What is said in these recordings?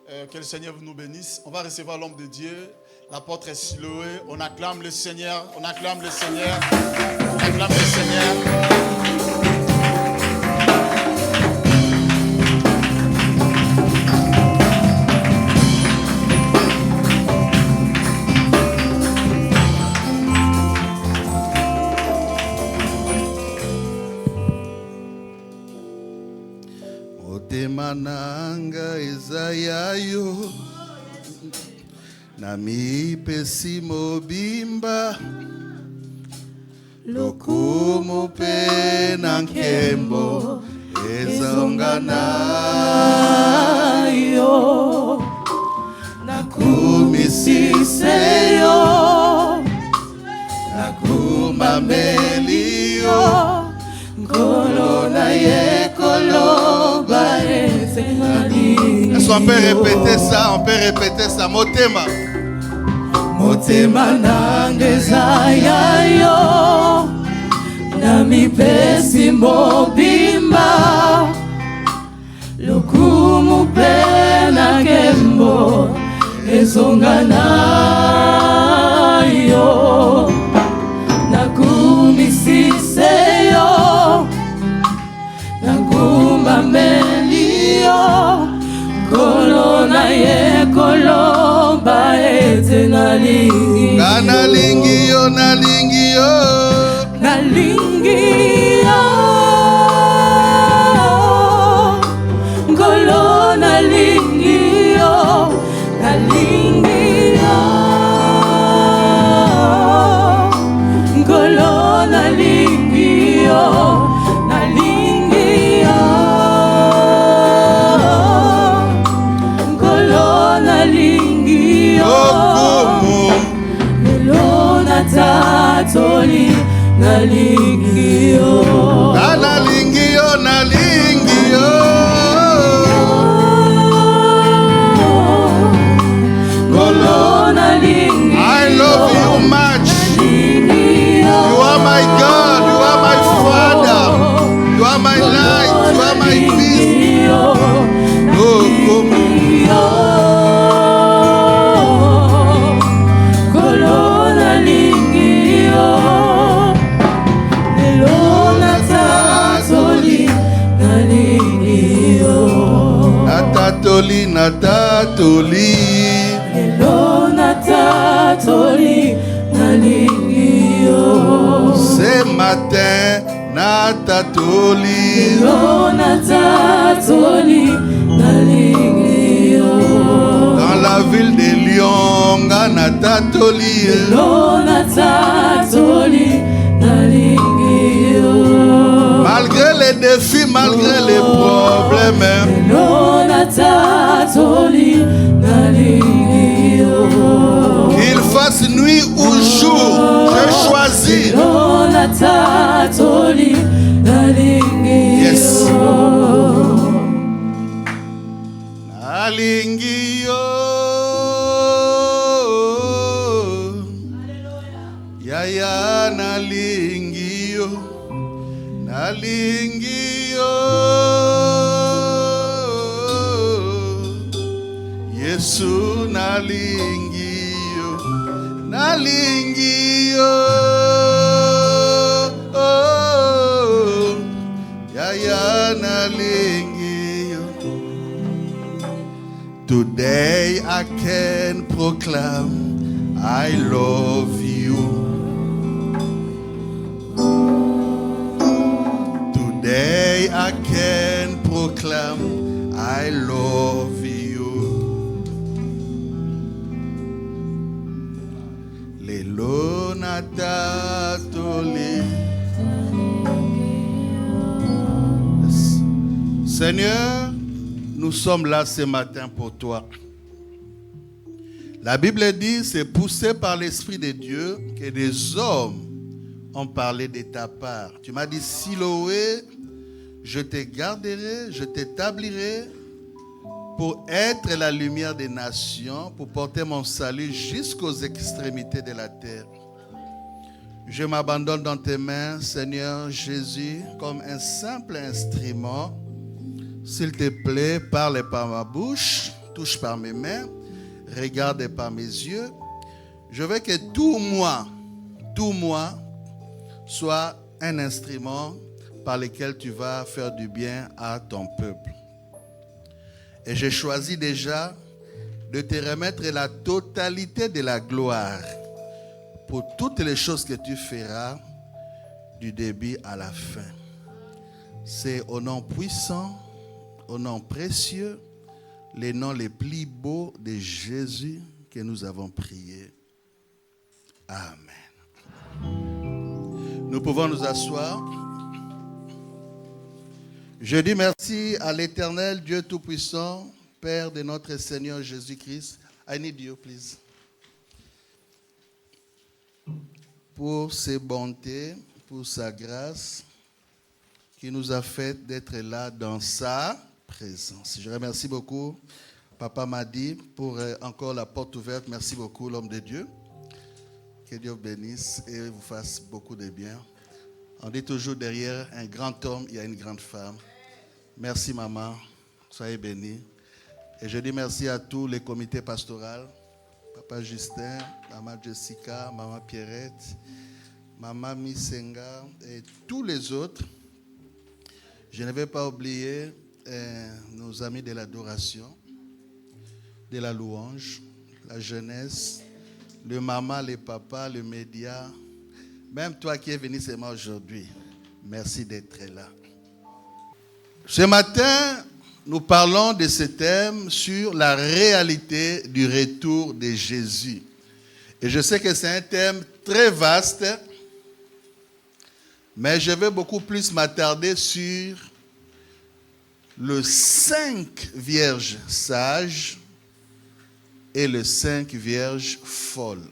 Que le Seigneur nous bénisse. On va recevoir l'homme de Dieu. L'apôtre est Siloé. On acclame le Seigneur. On acclame le Seigneur. On acclame le Seigneur. Mananga Ezayayo Nami pesi mobimba Lokumu pe nankembo Ezonganayo Nakumisiseyo Nakumamelio Kolona ye koloba est-ce qu'on peut répéter ça? On peut répéter ça. Motema. Motema nangezayayo Nami pesi mobimba Lukumu pena kembo Ezonganayo Nakumisiseyo Nakumamelio Kolona ye koloba ete nalingi Nalingio nalingio Nalingio Kolona lingio Nalingio Kolona lingio Tatoli nalingio nalingio nalingio Golona lingio I love you much. You are my God, you are my Father, you are my light, you are my peace. Oh, come Natatoli Hello Natatoli Nalingio Ce matin Natatoli Hello Natatoli Nalingio dans la ville de Lyon Natatoli Hello Natatoli Nalingio malgré les défis, malgré les problèmes qu'il fasse nuit ou jour, je choisis. Yes. Nalingio Yaya nalingio Nalingio Yesu nalingio Nalingio Yaya nalingio Today I can proclaim I love you. Today I can proclaim I love you. Lelo natatoli. Seigneur, nous sommes là ce matin pour toi. La Bible dit, c'est poussé par l'Esprit de Dieu que des hommes ont parlé de ta part. Tu m'as dit, Siloé, je te garderai, je t'établirai pour être la lumière des nations, pour porter mon salut jusqu'aux extrémités de la terre. Je m'abandonne dans tes mains, Seigneur Jésus, comme un simple instrument. S'il te plaît, parle par ma bouche, touche par mes mains, regarde par mes yeux. Je veux que tout moi, soit un instrument par lequel tu vas faire du bien à ton peuple. Et j'ai choisi déjà de te remettre la totalité de la gloire pour toutes les choses que tu feras du début à la fin. C'est au nom puissant, au nom précieux, les noms les plus beaux de Jésus que nous avons prié. Amen. Nous pouvons nous asseoir. Je dis merci à l'Éternel Dieu Tout-Puissant, Père de notre Seigneur Jésus-Christ. I need you, please. Pour ses bontés, pour sa grâce, qui nous a fait d'être là dans sa présence. Je remercie beaucoup Papa Madi pour encore la porte ouverte. Merci beaucoup l'homme de Dieu. Que Dieu bénisse et vous fasse beaucoup de bien. On dit toujours derrière un grand homme, il y a une grande femme. Merci maman, soyez bénis. Et je dis merci à tous les comités pastoraux, Papa Justin, Maman Jessica, Maman Pierrette, Maman Misenga et tous les autres. Je ne vais pas oublier nos amis de l'adoration, de la louange, la jeunesse, le maman, le papa, le média. Même toi qui es venu seulement aujourd'hui, merci d'être là. Ce matin, nous parlons de ce thème sur la réalité du retour de Jésus. Et je sais que c'est un thème très vaste, mais je vais beaucoup plus m'attarder sur les 5 vierges sages et les 5 vierges folles.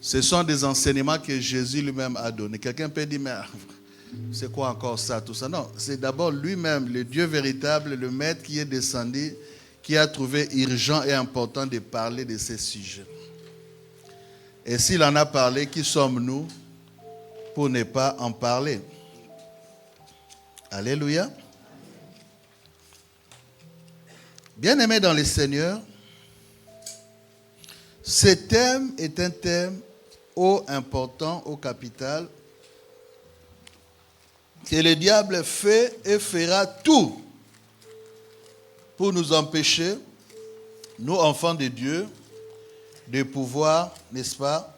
Ce sont des enseignements que Jésus lui-même a donnés. Quelqu'un peut dire, mais c'est quoi encore ça, tout ça? Non, c'est d'abord lui-même, le Dieu véritable, le Maître qui est descendu, qui a trouvé urgent et important de parler de ces sujets. Et s'il en a parlé, qui sommes-nous pour ne pas en parler? Alléluia. Bien-aimés dans le Seigneur, ce thème est un thème haut important, haut capital, que le diable fait et fera tout pour nous empêcher, nous enfants de Dieu, de pouvoir, n'est-ce pas,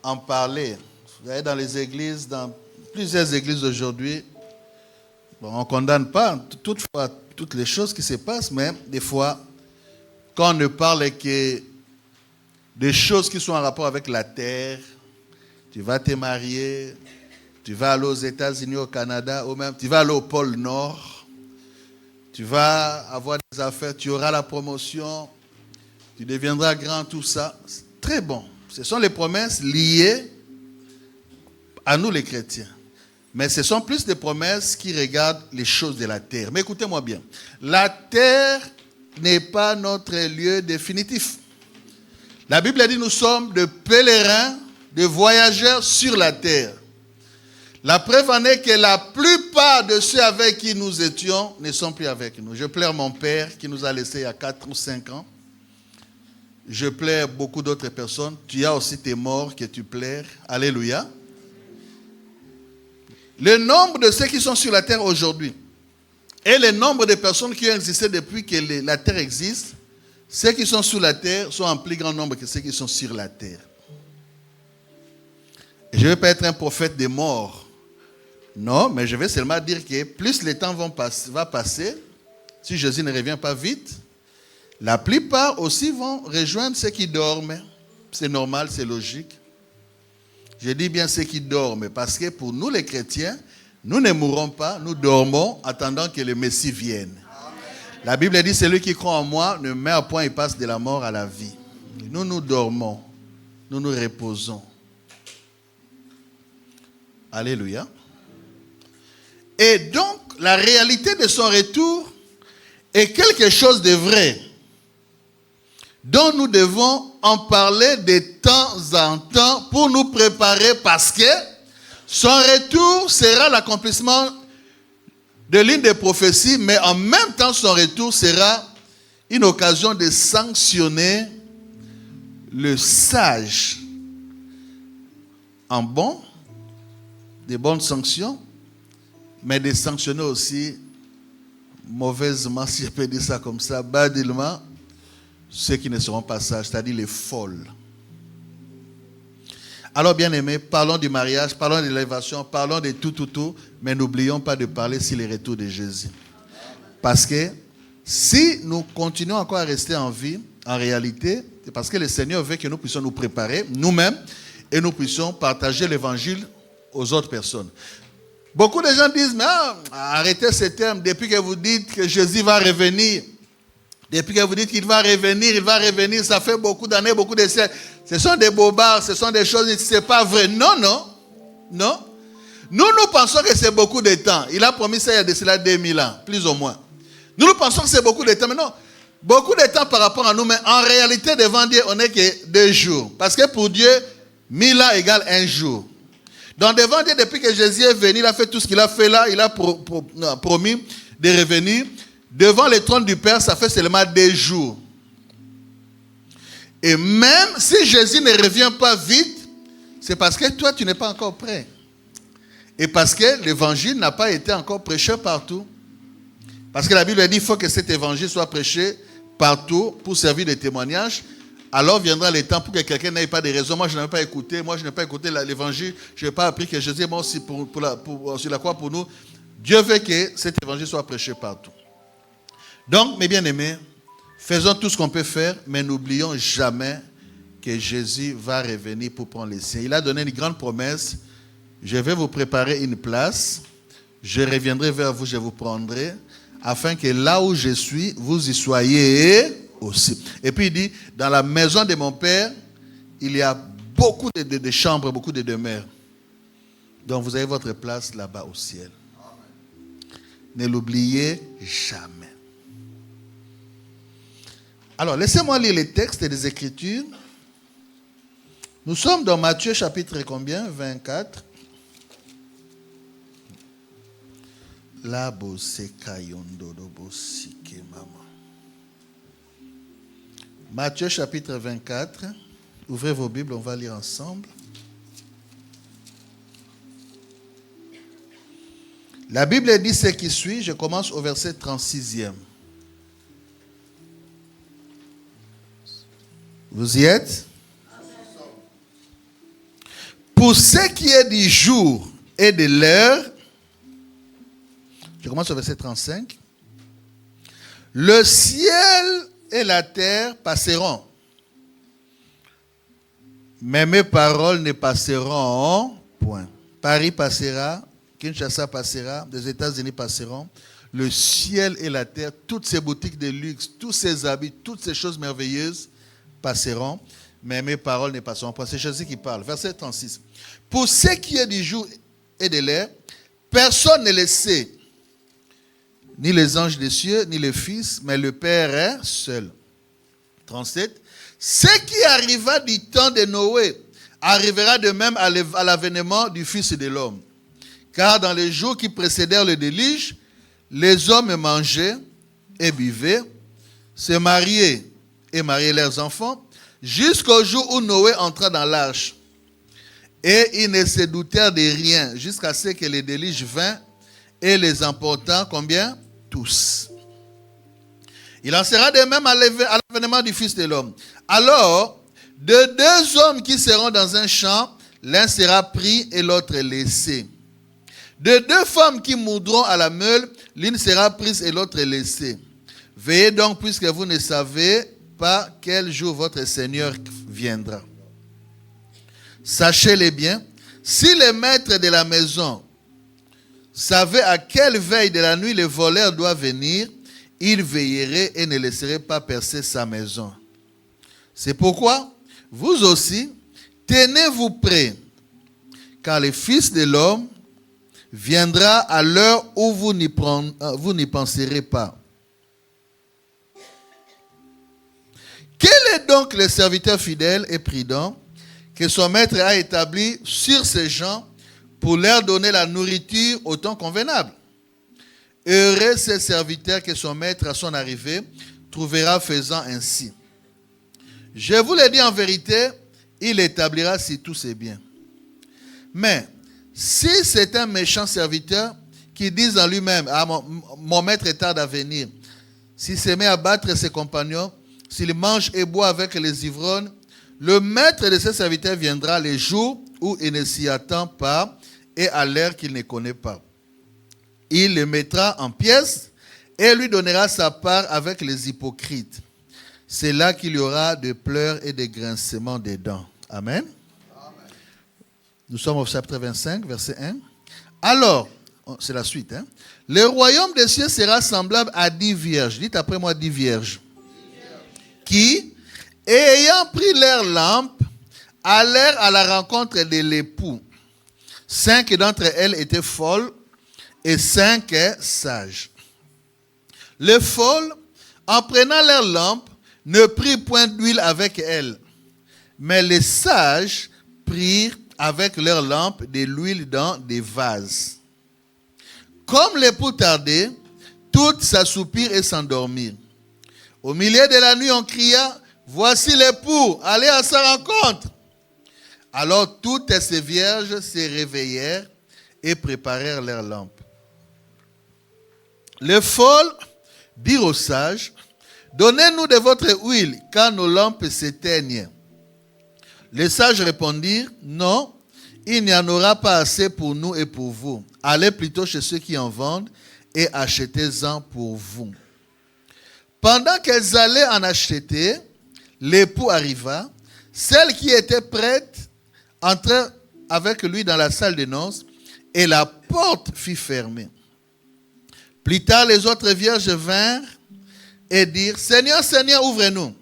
en parler. Vous voyez, dans les églises, dans plusieurs églises aujourd'hui, bon, on ne condamne pas toutefois toutes les choses qui se passent, mais des fois, quand on ne parle que des choses qui sont en rapport avec la terre, tu vas te marier, tu vas aller aux États-Unis, au Canada, ou même tu vas aller au pôle Nord, tu vas avoir des affaires, tu auras la promotion, tu deviendras grand, tout ça. C'est très bon. Ce sont les promesses liées à nous les chrétiens. Mais ce sont plus des promesses qui regardent les choses de la terre. Mais écoutez-moi bien. La terre n'est pas notre lieu définitif. La Bible dit que nous sommes de pèlerins, de voyageurs sur la terre. La preuve en est que la plupart de ceux avec qui nous étions ne sont plus avec nous. Je pleure mon père qui nous a laissés il y a 4 ou 5 ans. Je pleure beaucoup d'autres personnes. Tu as aussi tes morts que tu pleures. Alléluia. Le nombre de ceux qui sont sur la terre aujourd'hui et le nombre de personnes qui ont existé depuis que la terre existe, ceux qui sont sous la terre sont en plus grand nombre que ceux qui sont sur la terre. Et je ne vais pas être un prophète des morts. Non, mais je vais seulement dire que plus le temps va passer, si Jésus ne revient pas vite, la plupart aussi vont rejoindre ceux qui dorment. C'est normal, c'est logique. Je dis bien ceux qui dorment, parce que pour nous les chrétiens, nous ne mourrons pas, nous dormons, attendant que le Messie vienne. La Bible dit, celui qui croit en moi ne meurt point, il passe de la mort à la vie. Nous, nous dormons, nous nous reposons. Alléluia. Et donc, la réalité de son retour est quelque chose de vrai, dont nous devons en parler de temps en temps pour nous préparer, parce que son retour sera l'accomplissement de l'une des prophéties, mais en même temps son retour sera une occasion de sanctionner le sage en bon, des bonnes sanctions, mais de sanctionner aussi mauvaisement, si je peux dire ça comme ça, badilement, ceux qui ne seront pas sages, c'est-à-dire les folles. Alors, bien aimés, parlons du mariage, parlons de l'élévation, parlons de tout, mais n'oublions pas de parler sur le retour de Jésus. Parce que si nous continuons encore à rester en vie, en réalité, c'est parce que le Seigneur veut que nous puissions nous préparer nous-mêmes et nous puissions partager l'évangile aux autres personnes. Beaucoup de gens disent, mais arrêtez ce terme, depuis que vous dites que Jésus va revenir, depuis que vous dites qu'il va revenir, ça fait beaucoup d'années, beaucoup de siècles. Ce sont des bobards, ce sont des choses, c'est pas vrai. Non. Nous pensons que c'est beaucoup de temps. Il a promis ça il y a de cela 2000 ans, plus ou moins. Nous pensons que c'est beaucoup de temps, mais non. Beaucoup de temps par rapport à nous, mais en réalité, devant Dieu, on n'est que 2 jours. Parce que pour Dieu, 1000 ans égale 1 jour. Donc devant Dieu, depuis que Jésus est venu, il a fait tout ce qu'il a fait là, il a promis de revenir. Devant le trône du Père, ça fait seulement 2 jours. Et même si Jésus ne revient pas vite, c'est parce que toi, tu n'es pas encore prêt. Et parce que l'évangile n'a pas été encore prêché partout. Parce que la Bible dit qu'il faut que cet évangile soit prêché partout pour servir de témoignage. Alors viendra le temps pour que quelqu'un n'ait pas de raison. Moi, je n'ai pas écouté. Moi, je n'ai pas écouté l'évangile. Je n'ai pas appris que Jésus est mort aussi sur la croix pour nous. Dieu veut que cet évangile soit prêché partout. Donc, mes bien-aimés, faisons tout ce qu'on peut faire, mais n'oublions jamais que Jésus va revenir pour prendre les siens. Il a donné une grande promesse. Je vais vous préparer une place. Je reviendrai vers vous, je vous prendrai, afin que là où je suis, vous y soyez aussi. Et puis il dit, dans la maison de mon Père, il y a beaucoup de chambres, beaucoup de demeures. Donc vous avez votre place là-bas au ciel. Ne l'oubliez jamais. Alors, laissez-moi lire les textes et les Écritures. Nous sommes dans Matthieu chapitre combien? 24. Matthieu chapitre 24. Ouvrez vos Bibles, on va lire ensemble. La Bible dit ce qui suit. Je commence au verset 36e. Vous y êtes? Pour ce qui est du jour et de l'heure, je commence au verset 35. Le ciel et la terre passeront, mais mes paroles ne passeront point. Paris passera, Kinshasa passera, les États-Unis passeront. Le ciel et la terre, toutes ces boutiques de luxe, tous ces habits, toutes ces choses merveilleuses passeront, mais mes paroles ne passeront pas. C'est Jésus qui parle. Verset 36. Pour ce qui est du jour et de l'heure, personne ne le sait, ni les anges des cieux, ni le Fils, mais le Père est seul. 37. Ce qui arriva du temps de Noé arrivera de même à l'avènement du Fils de l'homme. Car dans les jours qui précédèrent le déluge, les hommes mangeaient et buvaient, se mariaient et mariaient leurs enfants, jusqu'au jour où Noé entra dans l'arche. Et ils ne se doutèrent de rien, jusqu'à ce que le déluge vint et les emporta, combien? Tous. Il en sera de même à l'avènement du Fils de l'homme. Alors, de 2 hommes qui seront dans un champ, l'un sera pris et l'autre laissé. De 2 femmes qui moudront à la meule, l'une sera prise et l'autre laissée. Veillez donc, puisque vous ne savez pas quel jour votre Seigneur viendra. Sachez-le bien, si le maître de la maison savait à quelle veille de la nuit le voleur doit venir, il veillerait et ne laisserait pas percer sa maison. C'est pourquoi, vous aussi, tenez-vous prêts, car le Fils de l'homme viendra à l'heure où vous n'y penserez pas. Quel est donc le serviteur fidèle et prudent que son maître a établi sur ces gens pour leur donner la nourriture au temps convenable? Heureux ces serviteurs que son maître à son arrivée trouvera faisant ainsi. Je vous le dis en vérité, il établira sur tous ses biens. Mais si c'est un méchant serviteur qui dit en lui-même, ah, mon maître est tard à venir, s'il se met à battre ses compagnons, s'il mange et boit avec les ivrognes, le maître de ses serviteurs viendra les jours où il ne s'y attend pas et à l'heure qu'il ne connaît pas. Il le mettra en pièces et lui donnera sa part avec les hypocrites. C'est là qu'il y aura des pleurs et des grincements des dents. Amen. Nous sommes au chapitre 25, verset 1. Alors, c'est la suite. Le royaume des cieux sera semblable à 10 vierges. Dites après moi 10 vierges. Qui, ayant pris leurs lampes, allèrent à la rencontre de l'époux. 5 d'entre elles étaient folles et 5 sages. Les folles, en prenant leurs lampes, ne prirent point d'huile avec elles. Mais les sages prirent avec leurs lampes de l'huile dans des vases. Comme l'époux tardait, toutes s'assoupirent et s'endormirent. Au milieu de la nuit, on cria, « Voici l'époux, allez à sa rencontre !» Alors toutes ces vierges se réveillèrent et préparèrent leurs lampes. Les folles dirent aux sages, « Donnez-nous de votre huile, car nos lampes s'éteignent. » Les sages répondirent, « Non, il n'y en aura pas assez pour nous et pour vous. Allez plutôt chez ceux qui en vendent et achetez-en pour vous. » Pendant qu'elles allaient en acheter, l'époux arriva. Celle qui était prête entra avec lui dans la salle de noces et la porte fut fermée. Plus tard, les autres vierges vinrent et dirent, « Seigneur, Seigneur, ouvre-nous. »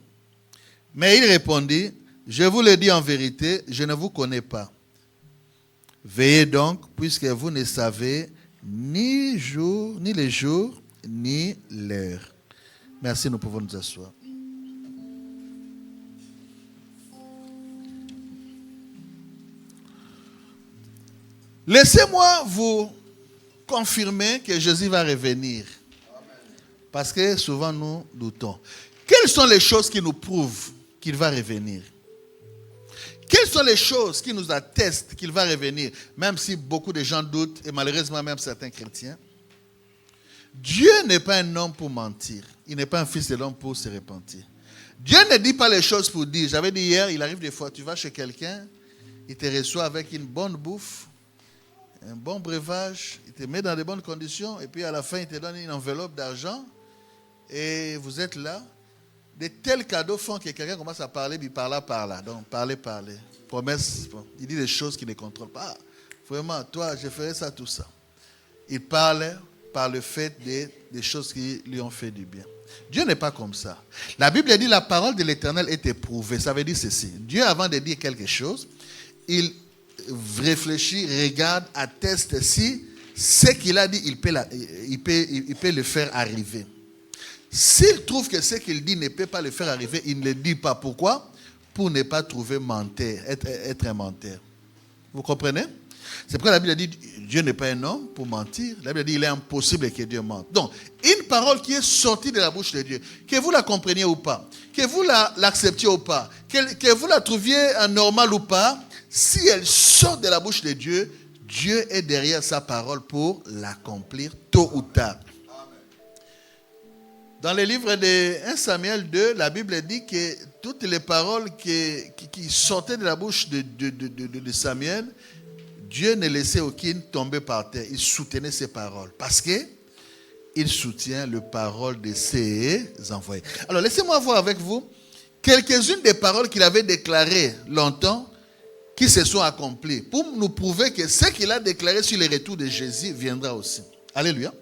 Mais il répondit, « Je vous le dis en vérité, je ne vous connais pas. Veillez donc, puisque vous ne savez ni le jour, ni l'heure. » Merci, nous pouvons nous asseoir. Laissez-moi vous confirmer que Jésus va revenir. Parce que souvent nous doutons. Quelles sont les choses qui nous prouvent qu'il va revenir? Quelles sont les choses qui nous attestent qu'il va revenir? Même si beaucoup de gens doutent, et malheureusement même certains chrétiens. Dieu n'est pas un homme pour mentir. Il n'est pas un fils de l'homme pour se repentir. Dieu ne dit pas les choses pour dire. J'avais dit hier, il arrive des fois, tu vas chez quelqu'un, il te reçoit avec une bonne bouffe, un bon breuvage, il te met dans de bonnes conditions, et puis à la fin, il te donne une enveloppe d'argent, et vous êtes là. De tels cadeaux font que quelqu'un commence à parler, puis par là. Donc, parler. Promesse, bon, il dit des choses qu'il ne contrôle pas. Vraiment, toi, je ferai ça, tout ça. Il parle par le fait des choses qui lui ont fait du bien. Dieu n'est pas comme ça. La Bible dit la parole de l'Éternel est éprouvée. Ça veut dire ceci. Dieu, avant de dire quelque chose, il réfléchit, regarde, atteste si ce qu'il a dit, il peut le faire arriver. S'il trouve que ce qu'il dit ne peut pas le faire arriver, il ne le dit pas. Pourquoi? Pour ne pas trouver menteur, être un menteur. Vous comprenez? C'est pourquoi la Bible dit Dieu n'est pas un homme pour mentir. La Bible dit il est impossible que Dieu mente. Donc, une parole qui est sortie de la bouche de Dieu, que vous la compreniez ou pas, que vous l'acceptiez ou pas, que vous la trouviez normale ou pas, si elle sort de la bouche de Dieu, Dieu est derrière sa parole pour l'accomplir tôt ou tard. Dans le livre de 1 Samuel 2, la Bible dit que toutes les paroles qui sortaient de la bouche de Samuel, Dieu ne laissait aucune tomber par terre. Il soutenait ses paroles. Parce qu'il soutient les paroles de ses envoyés. Alors, laissez-moi voir avec vous quelques-unes des paroles qu'il avait déclarées longtemps qui se sont accomplies. Pour nous prouver que ce qu'il a déclaré sur le retour de Jésus viendra aussi. Alléluia.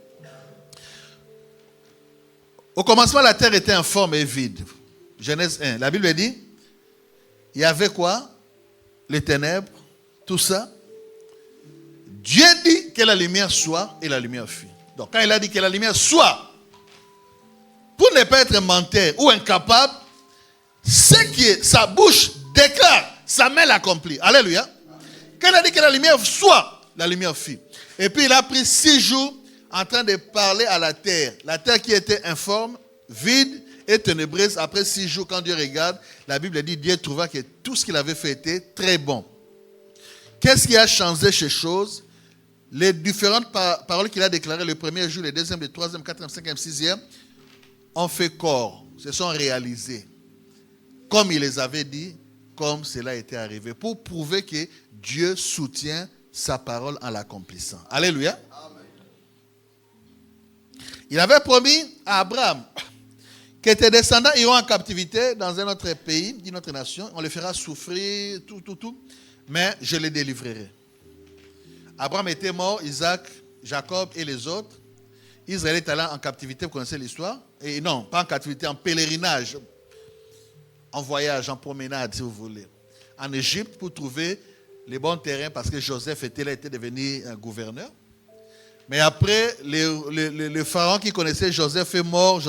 Au commencement, la terre était informe et vide. Genèse 1. La Bible dit, il y avait quoi? Les ténèbres, tout ça. Dieu dit que la lumière soit et la lumière fut. Donc quand il a dit que la lumière soit, pour ne pas être menteur ou incapable, ce qui sa bouche déclare, sa main l'accomplit. Alléluia. Quand il a dit que la lumière soit, la lumière fut. Et puis il a pris 6 jours en train de parler à la terre qui était informe, vide et ténébreuse. Après 6 jours, quand Dieu regarde, la Bible dit, Dieu trouva que tout ce qu'il avait fait était très bon. Qu'est-ce qui a changé ces choses? Les différentes paroles qu'il a déclarées le premier jour, le deuxième, le troisième, quatrième, cinquième, sixième, ont fait corps, se sont réalisées. Comme il les avait dit, comme cela était arrivé. Pour prouver que Dieu soutient sa parole en l'accomplissant. Alléluia. Amen. Il avait promis à Abraham que tes descendants iront en captivité dans un autre pays, d'une autre nation. On les fera souffrir, tout. Mais je les délivrerai. Abraham était mort, Isaac, Jacob et les autres. Israël est allé en captivité, vous connaissez l'histoire? Et non, pas en captivité, en pèlerinage, en voyage, en promenade, si vous voulez. En Égypte, pour trouver les bons terrains, parce que Joseph était devenu un gouverneur. Mais après, le pharaon qui connaissait Joseph est mort,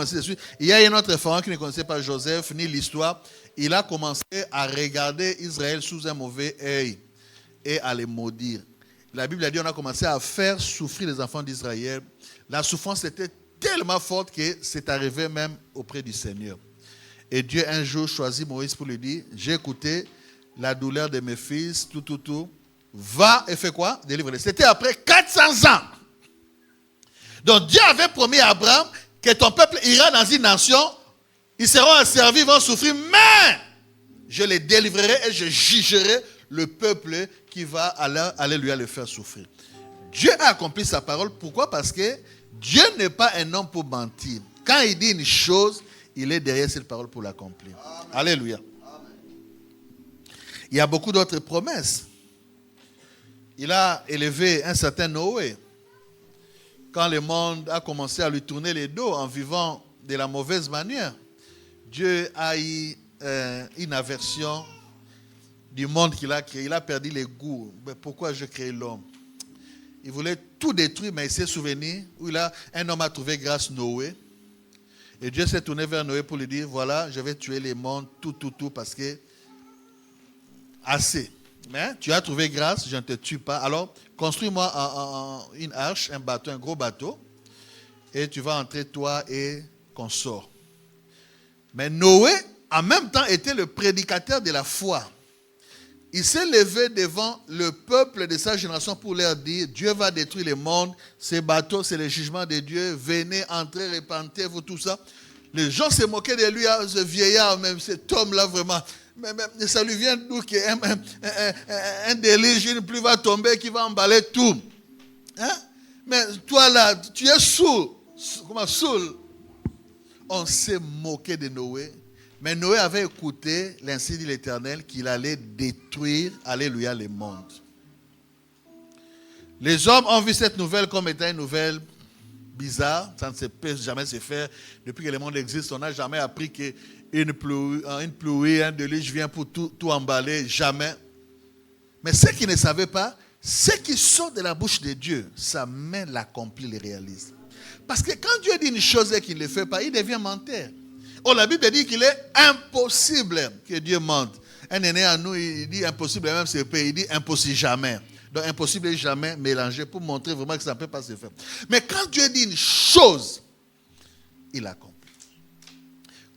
ainsi de suite. Il y a un autre pharaon qui ne connaissait pas Joseph, ni l'histoire. Il a commencé à regarder Israël sous un mauvais œil et à les maudire. La Bible a dit qu'on a commencé à faire souffrir les enfants d'Israël. La souffrance était tellement forte que c'est arrivé même auprès du Seigneur. Et Dieu un jour choisit Moïse pour lui dire, j'ai écouté la douleur de mes fils, tout. Va et fais quoi? Délivre-les. C'était après 400 ans. Donc Dieu avait promis à Abraham que ton peuple ira dans une nation, ils seront asservis, ils vont souffrir, mais je les délivrerai et je jugerai le peuple qui va aller le faire souffrir. Dieu a accompli sa parole. Pourquoi? Parce que Dieu n'est pas un homme pour mentir. Quand il dit une chose, il est derrière cette parole pour l'accomplir. Amen. Alléluia. Amen. Il y a beaucoup d'autres promesses. Il a élevé un certain Noé. Quand le monde a commencé à lui tourner les dos en vivant de la mauvaise manière, Dieu a eu une aversion du monde qu'il a créé. Il a perdu les goûts. Mais pourquoi je crée l'homme? Il voulait tout détruire, mais il s'est souvenu où un homme a trouvé grâce Noé. Et Dieu s'est tourné vers Noé pour lui dire, voilà, je vais tuer les mondes, tout, parce que assez. Mais tu as trouvé grâce, je ne te tue pas. Alors, construis-moi une arche, un bateau, un gros bateau, et tu vas entrer toi et consort. Mais Noé, en même temps, était le prédicateur de la foi. Il s'est levé devant le peuple de sa génération pour leur dire, Dieu va détruire le monde, ces bateaux, c'est le jugement de Dieu, venez, entrez, répentez-vous, tout ça. Les gens se moquaient de lui, ce vieillard, même cet homme-là, vraiment. Mais ça lui vient d'où qu'un déluge, une pluie va tomber qui va emballer tout. Hein? Mais toi là, tu es saoul. Comment saoul? On s'est moqué de Noé. Mais Noé avait écouté l'ainsi dit l'Éternel qu'il allait détruire, alléluia, le monde. Les hommes ont vu cette nouvelle comme étant une nouvelle bizarre. Ça ne peut jamais se faire. Depuis que le monde existe, on n'a jamais appris qu'une pluie, un déluge vient pour tout emballer. Jamais. Mais ceux qui ne savaient pas, ce qui sort de la bouche de Dieu, sa main l'accomplit, le réalise. Parce que quand Dieu dit une chose et qu'il ne le fait pas, il devient menteur. Oh, la Bible dit qu'il est impossible que Dieu mente. Un aîné à nous, il dit impossible, même c'est il dit impossible jamais. Donc impossible et jamais mélangé pour montrer vraiment que ça ne peut pas se faire. Mais quand Dieu dit une chose, il accomplit.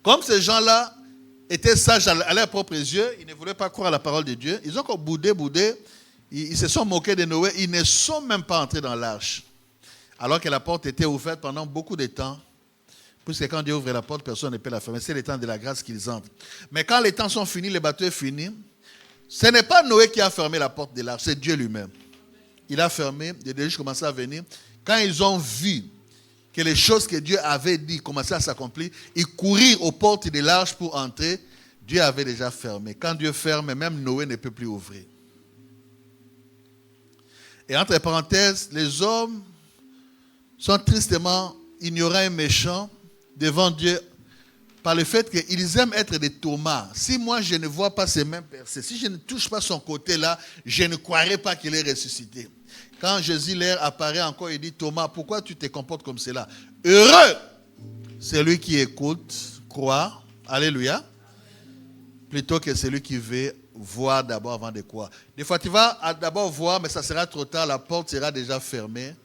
Comme ces gens-là étaient sages à leurs propres yeux, ils ne voulaient pas croire à la parole de Dieu. Ils ont encore boudé. Ils se sont moqués de Noé. Ils ne sont même pas entrés dans l'arche. Alors que la porte était ouverte pendant beaucoup de temps. Puisque quand Dieu ouvre la porte, personne ne peut la fermer. C'est le temps de la grâce qu'ils entrent. Mais quand les temps sont finis, le bateau est fini, ce n'est pas Noé qui a fermé la porte de l'arche, c'est Dieu lui-même. Il a fermé, les déluges commençaient à venir. Quand ils ont vu que les choses que Dieu avait dit commençaient à s'accomplir, ils courirent aux portes de l'arche pour entrer. Dieu avait déjà fermé. Quand Dieu ferme, même Noé ne peut plus ouvrir. Et entre parenthèses, les hommes sont tristement ignorants et méchants devant Dieu par le fait qu'ils aiment être des Thomas. Si moi je ne vois pas ces mêmes percées, si je ne touche pas son côté là, je ne croirais pas qu'il est ressuscité. Quand Jésus leur apparaît encore, il dit, Thomas, pourquoi tu te comportes comme cela? Heureux celui qui écoute, croit, alléluia, plutôt que celui qui veut voir d'abord avant de croire. Des fois tu vas d'abord voir, mais ça sera trop tard, la porte sera déjà fermée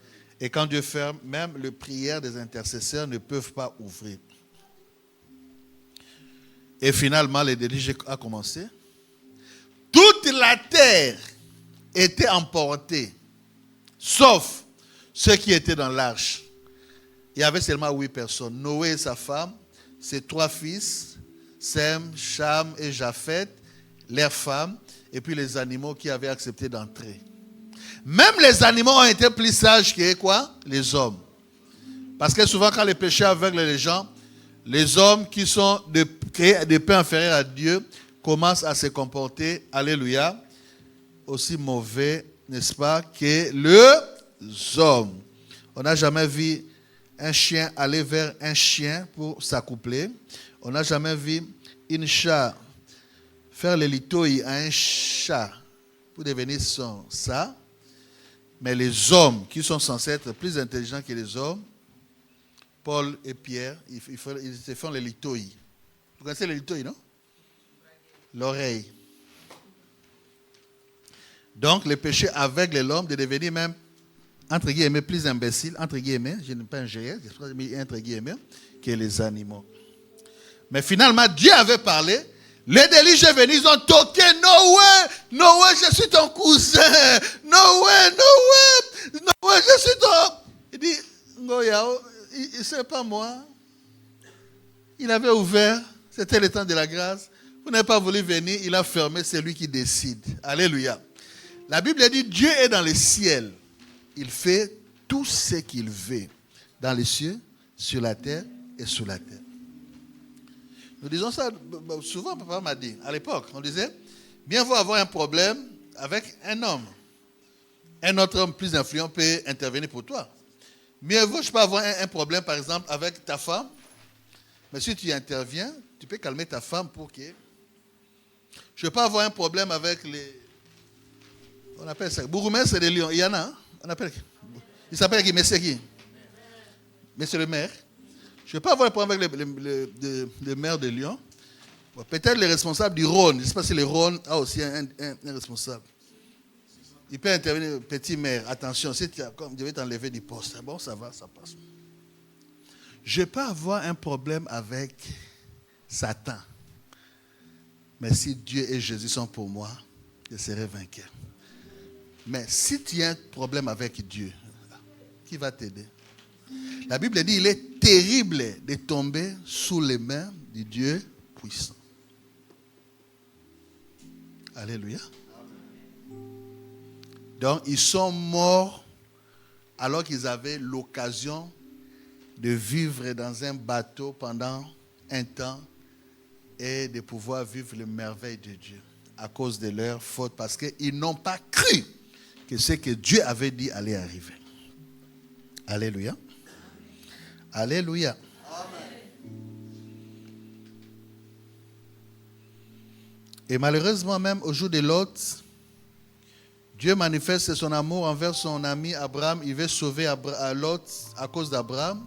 Et quand Dieu ferme, même les prières des intercesseurs ne peuvent pas ouvrir. Et finalement, le déluge a commencé. Toute la terre était emportée, sauf ceux qui étaient dans l'arche. Il y avait seulement 8 personnes. Noé et sa femme, ses 3 fils, Sem, Cham et Japheth, leurs femmes, et puis les animaux qui avaient accepté d'entrer. Même les animaux ont été plus sages que quoi? Les hommes. Parce que souvent quand le péché aveugle les gens, les hommes qui sont créés de peu inférieurs à Dieu commencent à se comporter, alléluia, aussi mauvais, n'est-ce pas, que les hommes. On n'a jamais vu un chien aller vers un chien pour s'accoupler. On n'a jamais vu une chat faire le litoi à un chat pour devenir ça. Mais les hommes qui sont censés être plus intelligents que les hommes, Paul et Pierre, ils se font le litoi. Vous connaissez le litoi, non? L'oreille. Donc le péché aveugle l'homme de devenir même, entre guillemets, plus imbécile, entre guillemets, je n'ai pas ingéré, mais entre guillemets, que les animaux. Mais finalement, Dieu avait parlé. Les déluges sont venus, ils ont toqué. Noé, je suis ton cousin. Noé, je suis ton... Il dit, Ngoyao, ce n'est pas moi. Il avait ouvert, c'était le temps de la grâce. Vous n'avez pas voulu venir, il a fermé, c'est lui qui décide. Alléluia. La Bible dit, Dieu est dans les ciels. Il fait tout ce qu'il veut. Dans les cieux, sur la terre et sous la terre. Nous disons ça souvent, papa m'a dit. À l'époque, on disait, bien vaut avoir un problème avec un homme. Un autre homme plus influent peut intervenir pour toi. Mieux vaut, je peux avoir un problème, par exemple, avec ta femme. Mais si tu interviens, tu peux calmer ta femme pour que... Je ne peux pas avoir un problème avec les... On appelle ça... Bourgmestre, c'est des lions. Il y en a, hein? On appelle... Il s'appelle qui? Monsieur qui? Monsieur le maire. Je ne vais pas avoir un problème avec le maire de Lyon. Bon, peut-être le responsable du Rhône. Je ne sais pas si le Rhône a aussi un responsable. Il peut intervenir, petit maire. Attention, si tu devais t'enlever du poste. Bon, ça va, ça passe. Je peux avoir un problème avec Satan. Mais si Dieu et Jésus sont pour moi, je serai vainqueur. Mais si tu as un problème avec Dieu, qui va t'aider? La Bible dit il est terrible de tomber sous les mains du Dieu puissant. Alléluia. Donc, ils sont morts alors qu'ils avaient l'occasion de vivre dans un bateau pendant un temps et de pouvoir vivre les merveilles de Dieu à cause de leur faute parce qu'ils n'ont pas cru que ce que Dieu avait dit allait arriver. Alléluia. Alléluia. Amen. Et malheureusement, même au jour de Lot, Dieu manifeste son amour envers son ami Abraham. Il veut sauver Lot à cause d'Abraham.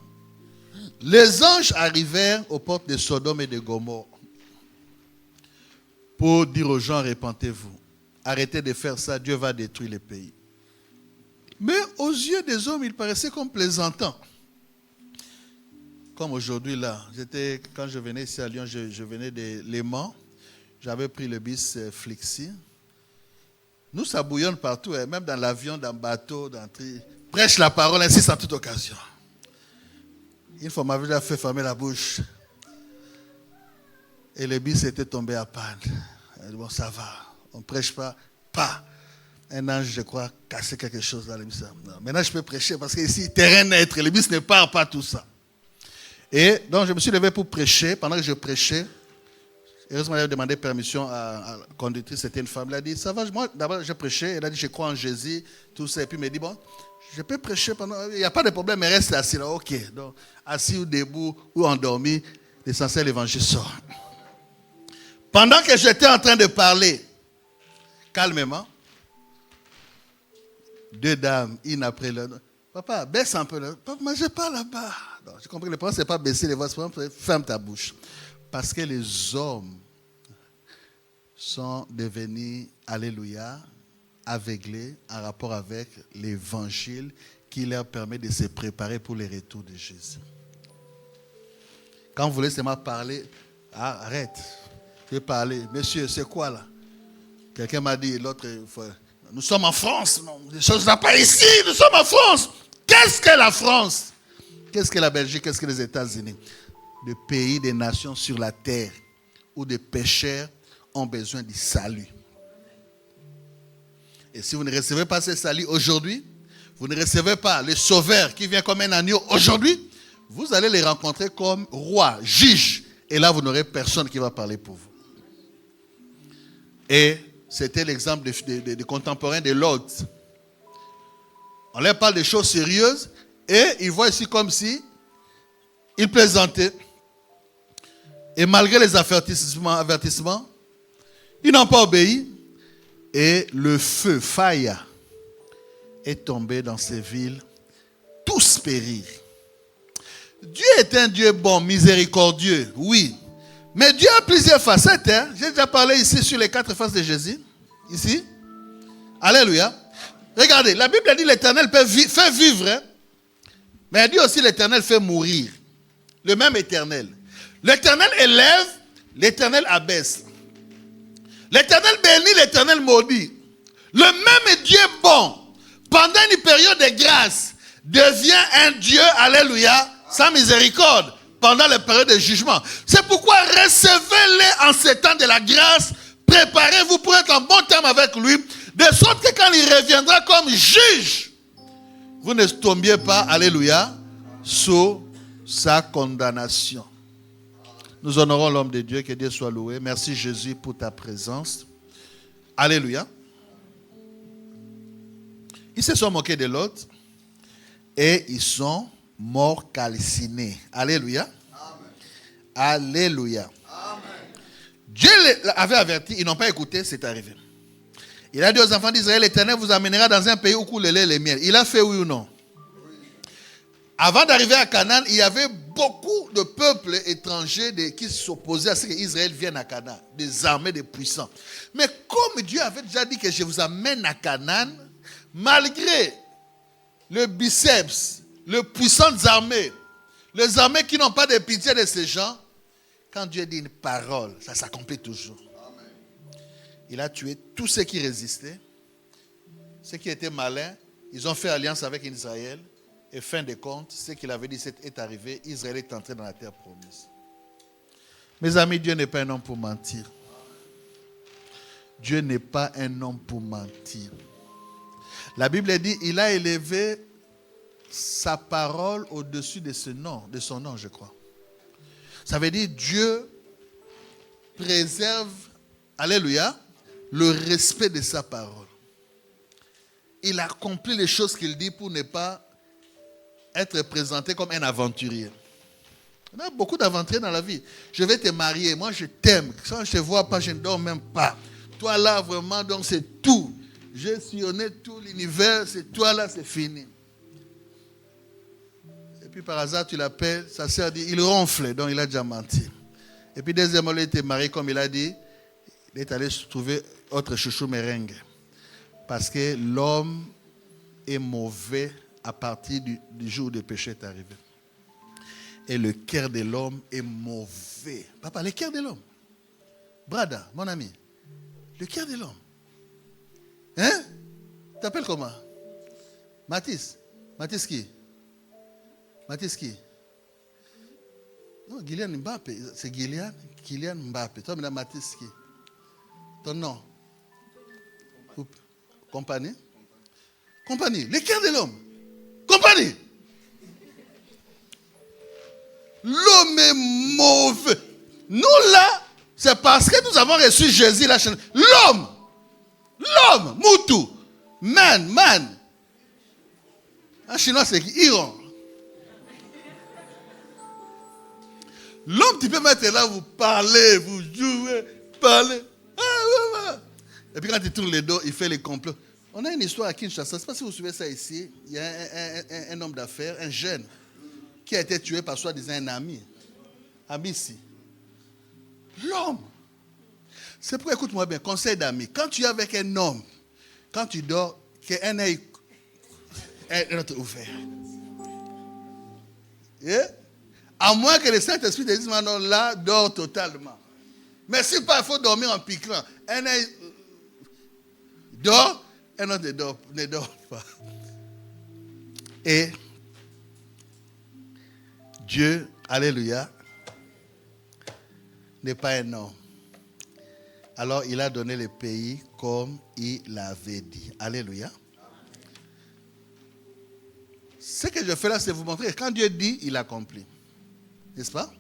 Les anges arrivèrent aux portes de Sodome et de Gomorrhe pour dire aux gens, repentez-vous. Arrêtez de faire ça, Dieu va détruire le pays. Mais aux yeux des hommes, il paraissait comme plaisantant. Comme aujourd'hui là, quand je venais ici à Lyon, je venais de Léman. J'avais pris le bus Flixi. Nous, ça bouillonne partout, hein, même dans l'avion, dans le bateau, prêche la parole ainsi en toute occasion. Une fois, on m'avait déjà fait fermer la bouche. Et le bus était tombé à panne. Bon, ça va, on ne prêche pas. Un ange, je crois, cassé quelque chose dans le bus. Maintenant, je peux prêcher parce que ici, terrain neutre, le bus ne part pas, tout ça. Et donc, je me suis levé pour prêcher. Pendant que je prêchais, heureusement, elle avait demandé permission à la conductrice, c'était une femme. Elle a dit, ça va, moi, d'abord, je prêchais. Elle a dit, je crois en Jésus, tout ça. Et puis, elle m'a dit, bon, je peux prêcher pendant... Il n'y a pas de problème, mais reste assis là. OK. Donc, assis ou debout ou endormi, l'essentiel l'évangile sort. Pendant que j'étais en train de parler, calmement, 2 dames, une après l'autre. Papa, baisse un peu là. Papa, mais je ne pas là-bas. J'ai compris que le problème, ce n'est pas baisser les voix, c'est ferme ta bouche. Parce que les hommes sont devenus, alléluia, aveuglés en rapport avec l'évangile qui leur permet de se préparer pour le retour de Jésus. Quand vous voulez seulement parler, arrête. Je vais parler. Monsieur, c'est quoi là? Quelqu'un m'a dit l'autre fois, nous sommes en France. Non, les choses ne sont pas ici, nous sommes en France. Qu'est-ce que la France? Qu'est-ce que la Belgique? Qu'est-ce que les États-Unis? Le pays des nations sur la terre où des pécheurs ont besoin du salut. Et si vous ne recevez pas ce salut aujourd'hui, vous ne recevez pas le sauveur qui vient comme un agneau aujourd'hui, vous allez les rencontrer comme roi, juge. Et là, vous n'aurez personne qui va parler pour vous. Et c'était l'exemple des contemporains de Lot. On leur parle de choses sérieuses et ils voient ici comme si ils plaisantaient. Et malgré les avertissements, ils n'ont pas obéi. Et le feu, Faya, est tombé dans ces villes. Tous périrent. Dieu est un Dieu bon, miséricordieux, oui. Mais Dieu a plusieurs facettes. Hein? J'ai déjà parlé ici sur les 4 faces de Jésus. Ici. Alléluia. Regardez, la Bible dit l'Éternel fait vivre. Hein? Mais elle dit aussi l'Éternel fait mourir. Le même Éternel. L'Éternel élève, l'Éternel abaisse. L'Éternel bénit, l'Éternel maudit. Le même Dieu bon, pendant une période de grâce, devient un Dieu, alléluia, sans miséricorde, pendant la période de jugement. C'est pourquoi recevez-les en ces temps de la grâce, préparez-vous pour être en bon terme avec lui, de sorte que quand il reviendra comme juge, vous ne tombiez pas, alléluia, sous sa condamnation. Nous honorons l'homme de Dieu, que Dieu soit loué. Merci Jésus pour ta présence. Alléluia. Ils se sont moqués de l'autre et ils sont morts calcinés. Alléluia. Amen. Alléluia. Amen. Dieu avait averti, ils n'ont pas écouté, c'est arrivé. Il a dit aux enfants d'Israël, l'Éternel vous amènera dans un pays où coule le lait et le miel. Il a fait oui ou non? Avant d'arriver à Canaan, il y avait beaucoup de peuples étrangers qui s'opposaient à ce qu'Israël vienne à Canaan. Des armées, des puissants. Mais comme Dieu avait déjà dit que je vous amène à Canaan, malgré le biceps, les puissantes armées, les armées qui n'ont pas de pitié de ces gens, quand Dieu dit une parole, ça s'accomplit toujours. Amen. Il a tué tous ceux qui résistaient, ceux qui étaient malins, ils ont fait alliance avec Israël. Et fin de compte, ce qu'il avait dit est arrivé. Israël est entré dans la terre promise. Mes amis, Dieu n'est pas un homme pour mentir. Dieu n'est pas un homme pour mentir. La Bible dit, il a élevé sa parole au-dessus de son nom, je crois. Ça veut dire Dieu préserve, alléluia, le respect de sa parole. Il accomplit les choses qu'il dit pour ne pas être présenté comme un aventurier. Il y a beaucoup d'aventuriers dans la vie. Je vais te marier, moi je t'aime. Quand je ne te vois pas, je ne dors même pas. Toi là, vraiment, donc c'est tout. J'ai sillonné tout l'univers, c'est toi là, c'est fini. Et puis par hasard, tu l'appelles, sa sœur dit, il ronfle, donc il a déjà menti. Et puis deuxièmement, il était marié, comme il a dit, il est allé trouver autre chouchou merengue. Parce que l'homme est mauvais à partir du jour où le péché est arrivé. Et le cœur de l'homme est mauvais. Papa, le cœur de l'homme. Brada, mon ami. Le cœur de l'homme. Hein? Tu t'appelles comment? Mathis. Mathis qui? Mathis qui? Non, Kylian Mbappé. C'est Kylian Mbappé. Toi, maintenant, Mathis qui? Ton nom? Compagnie? Compagnie. Le cœur de l'homme. Compagnie. L'homme est mauvais. Nous là, c'est parce que nous avons reçu Jésus la chaîne. L'homme, Moutou, man. En chinois, c'est Iran. L'homme, tu peux mettre là, vous parlez, vous jouez, parlez. Et puis quand il tourne les dos, il fait les complots. On a une histoire à Kinshasa, je ne sais pas si vous suivez ça ici. Il y a un homme d'affaires, un jeune, qui a été tué par soi-disant un ami. Ami ici. L'homme. C'est pourquoi, écoute-moi bien, conseil d'amis. Quand tu es avec un homme, quand tu dors, qu'un œil est notre ouvert. Et, à moins que le Saint-Esprit te dise, non, là, dors totalement. Mais si pas, il faut dormir en piquant. Un dort, un autre ne dort pas. Et Dieu, alléluia, n'est pas un homme. Alors il a donné le pays comme il l'avait dit. Alléluia. Ce que je fais là, c'est vous montrer que quand Dieu dit, il accomplit. N'est-ce pas?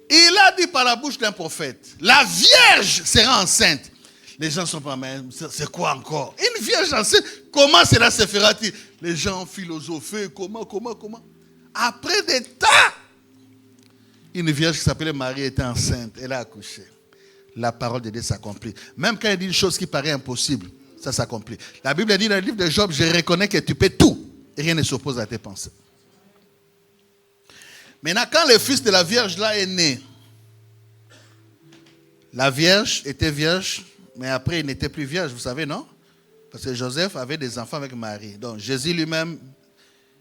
Il a dit par la bouche d'un prophète, la Vierge sera enceinte. Les gens sont pas même, c'est quoi encore? Une Vierge enceinte, comment cela se fera-t-il? Les gens philosophaient, comment? Après des temps, une Vierge qui s'appelait Marie était enceinte, elle a accouché. La parole de Dieu s'accomplit. Même quand il dit une chose qui paraît impossible, ça s'accomplit. La Bible dit dans le livre de Job, je reconnais que tu peux tout, et rien ne s'oppose à tes pensées. Maintenant, quand le fils de la Vierge là est né, la Vierge était vierge, mais après il n'était plus vierge, vous savez, non? Parce que Joseph avait des enfants avec Marie. Donc Jésus lui-même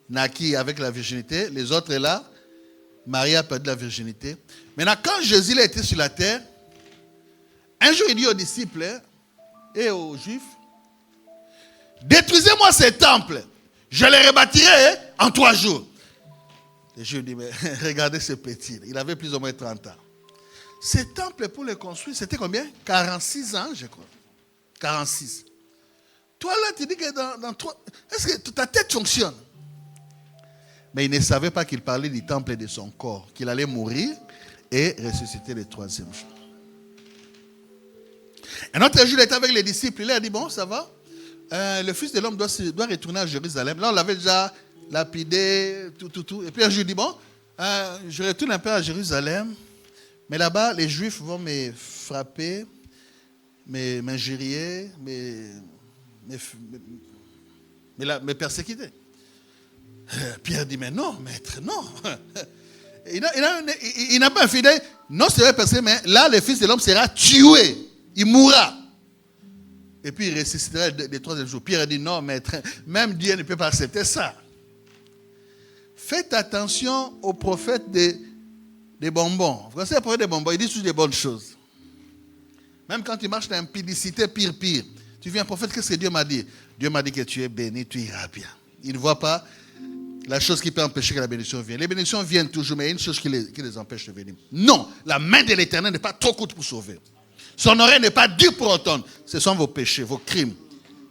naquit avec la virginité. Les autres là, Marie a perdu la virginité. Maintenant, quand Jésus a été sur la terre, un jour il dit aux disciples et aux Juifs, détruisez-moi ces temples, je les rebâtirai en 3 jours. Et je lui dis, mais regardez ce petit, il avait plus ou moins 30 ans. Ces temples pour les construire, c'était combien? 46 ans, je crois. 46. Toi là, tu dis que dans 3... Est-ce que ta tête fonctionne? Mais il ne savait pas qu'il parlait du temple et de son corps, qu'il allait mourir et ressusciter le 3e jour. Un autre jour, il était avec les disciples, il a dit, bon, ça va, le Fils de l'homme doit retourner à Jérusalem. Là, on l'avait déjà lapidé, tout. Et puis un jour, il dit, bon, je retourne un peu à Jérusalem, mais là-bas, les Juifs vont me frapper, m'injurier, me persécuter. Pierre dit, mais non, maître, non. Il n'a pas infidèle, non, c'est persécuté, mais là, le Fils de l'homme sera tué. Il mourra. Et puis il ressuscitera le 3e jour. Pierre a dit, non, maître, même Dieu ne peut pas accepter ça. Faites attention aux prophètes des bonbons. Vous connaissez les prophètes des bonbons, ils disent toutes des bonnes choses. Même quand tu marches dans l'impudicité, pire. Tu viens, prophète, qu'est-ce que Dieu m'a dit? Dieu m'a dit que tu es béni, tu iras bien. Il ne voit pas la chose qui peut empêcher que la bénédiction vienne. Les bénédictions viennent toujours, mais il y a une chose qui les empêche de venir. Non, la main de l'Éternel n'est pas trop courte pour sauver. Son oreille n'est pas dure pour entendre. Ce sont vos péchés, vos crimes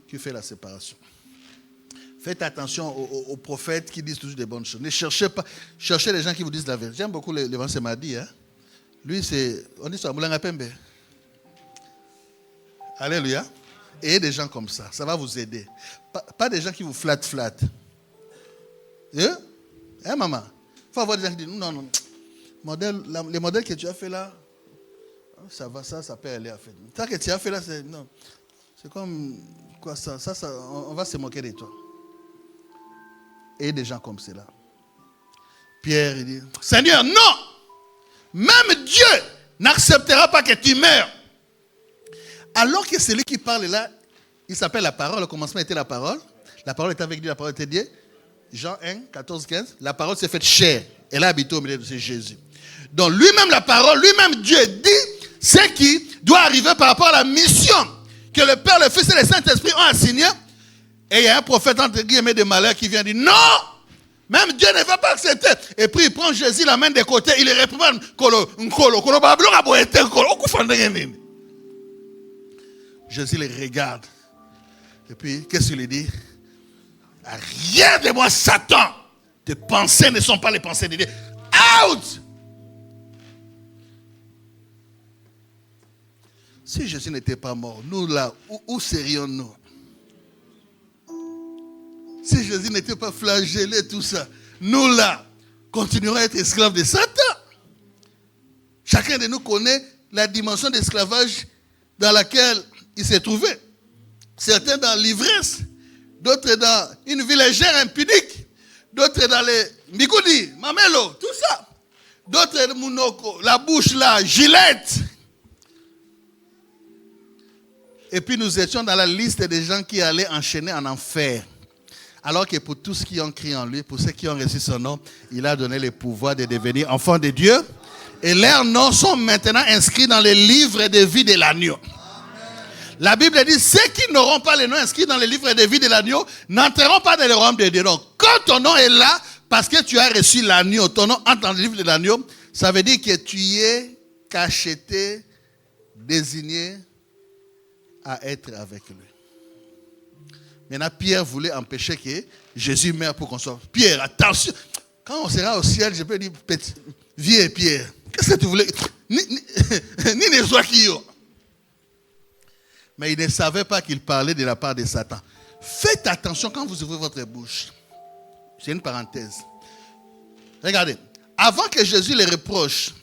qui font la séparation. Faites attention aux prophètes qui disent toujours des bonnes choses. Ne cherchez pas, cherchez les gens qui vous disent la vérité. J'aime beaucoup l'évangile Madi. Hein? Lui, on dit ça, Moulanga Pembe. Alléluia. Et des gens comme ça va vous aider. Pas des gens qui vous flattent. Hein, maman? Il faut avoir des gens qui disent, non. Les modèles que tu as fait là, ça va, ça peut aller à faire. Ça que tu as fait là, c'est comme quoi ça, on va se moquer de toi. Et des gens comme cela. Pierre, il dit, Seigneur, non! Même Dieu n'acceptera pas que tu meurs. Alors que celui qui parle là, il s'appelle la parole. Au commencement était la parole. La parole était avec Dieu, la parole était Dieu. Jean 1, 14, 15. La parole s'est faite chair. Elle a habité au milieu de Jésus. Donc lui-même, la parole, lui-même Dieu dit ce qui doit arriver par rapport à la mission que le Père, le Fils et le Saint-Esprit ont assignée. Et il y a un prophète entre guillemets de malheur qui vient dire non, même Dieu ne va pas accepter. Et puis il prend Jésus la main des côtés, il le réprimande. Jésus les regarde. Et puis qu'est-ce qu'il lui dit? Rien de moi, Satan. Tes pensées ne sont pas les pensées de Dieu. Out! Si Jésus n'était pas mort, nous là, où serions-nous? Si Jésus n'était pas flagellé, tout ça, nous là, continuerons à être esclaves de Satan. Chacun de nous connaît la dimension d'esclavage dans laquelle il s'est trouvé. Certains dans l'ivresse, d'autres dans une vie légère, impudique, d'autres dans les Mikoudi, Mamelo, tout ça. D'autres Mounoko, la bouche là, Gillette. Et puis nous étions dans la liste des gens qui allaient enchaîner en enfer. Alors que pour tous qui ont cru en lui, pour ceux qui ont reçu son nom, il a donné le pouvoir de devenir enfants de Dieu. Et leurs noms sont maintenant inscrits dans les livres de vie de l'agneau. La Bible dit, ceux qui n'auront pas les noms inscrits dans les livres de vie de l'agneau n'entreront pas dans le royaume de Dieu. Donc, quand ton nom est là, parce que tu as reçu l'agneau, ton nom entre dans le livre de l'agneau, ça veut dire que tu es cacheté, désigné à être avec lui. Maintenant, Pierre voulait empêcher que Jésus meure pour qu'on soit. Pierre, attention. Quand on sera au ciel, je peux dire, petit, vieux Pierre, qu'est-ce que tu voulais? Ni les joies qui ont. Mais il ne savait pas qu'il parlait de la part de Satan. Faites attention quand vous ouvrez votre bouche. C'est une parenthèse. Regardez. Avant que Jésus les reproche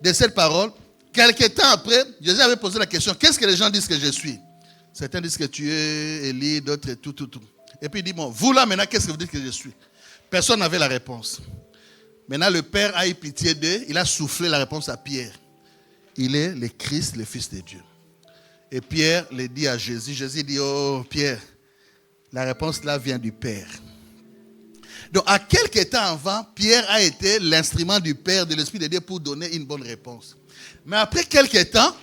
de cette parole, quelques temps après, Jésus avait posé la question, qu'est-ce que les gens disent que je suis? Certains disent que tu es Élie, d'autres tout. Et puis il dit, bon, vous là maintenant, qu'est-ce que vous dites que je suis? Personne n'avait la réponse. Maintenant, le Père a eu pitié d'eux, il a soufflé la réponse à Pierre. Il est le Christ, le Fils de Dieu. Et Pierre le dit à Jésus. Jésus dit, oh Pierre, la réponse là vient du Père. Donc à quelques temps avant, Pierre a été l'instrument du Père, de l'Esprit de Dieu pour donner une bonne réponse. Mais après quelques temps,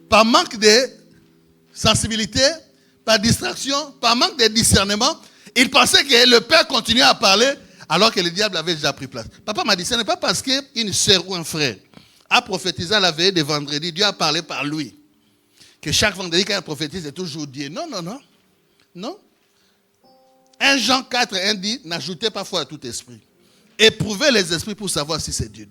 par manque de sensibilité, par distraction, par manque de discernement, il pensait que le Père continuait à parler alors que le diable avait déjà pris place. Papa m'a dit, ce n'est pas parce qu'une sœur ou un frère a prophétisé à la veille de vendredi, Dieu a parlé par lui. Que chaque vendredi, quand il prophétise, c'est toujours Dieu. Non. 1 Jean 4, 1 dit, n'ajoutez pas foi à tout esprit. Éprouvez les esprits pour savoir si c'est Dieu.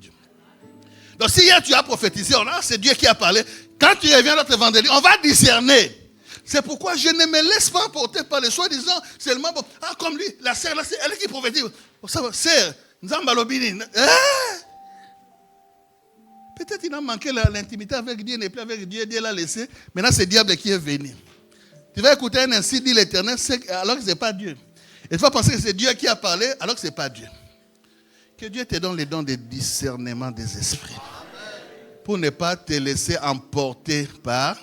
Donc si hier tu as prophétisé, c'est Dieu qui a parlé. Quand tu reviens l'autre vendredi, on va discerner. C'est pourquoi je ne me laisse pas emporter par les soi-disant seulement, bon, comme lui, la sœur, là, c'est elle qui prophétise. Sœur, Nzambalobini. Peut-être qu'il a manqué l'intimité avec Dieu, n'est plus avec Dieu, Dieu l'a laissé. Maintenant, c'est le diable qui est venu. Tu vas écouter un ainsi dit l'Éternel, alors que ce n'est pas Dieu. Et tu vas penser que c'est Dieu qui a parlé, alors que ce n'est pas Dieu. Que Dieu te donne les dons de discernement des esprits. Pour ne pas te laisser emporter par...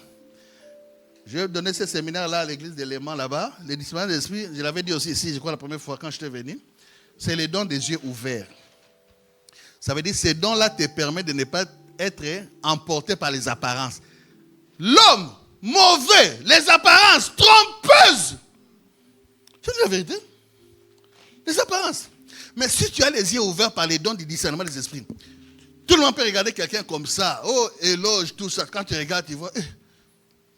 Je vais donner ce séminaire-là à l'église de Léman, là-bas. Le discernement des esprits, je l'avais dit aussi ici, je crois, la première fois quand j'étais venu. C'est les dons des yeux ouverts. Ça veut dire que ces dons-là te permettent de ne pas être emporté par les apparences. L'homme mauvais, les apparences trompeuses. C'est la vérité. Les apparences. Mais si tu as les yeux ouverts par les dons du discernement des esprits, tout le monde peut regarder quelqu'un comme ça. Oh, éloge, tout ça. Quand tu regardes, tu vois,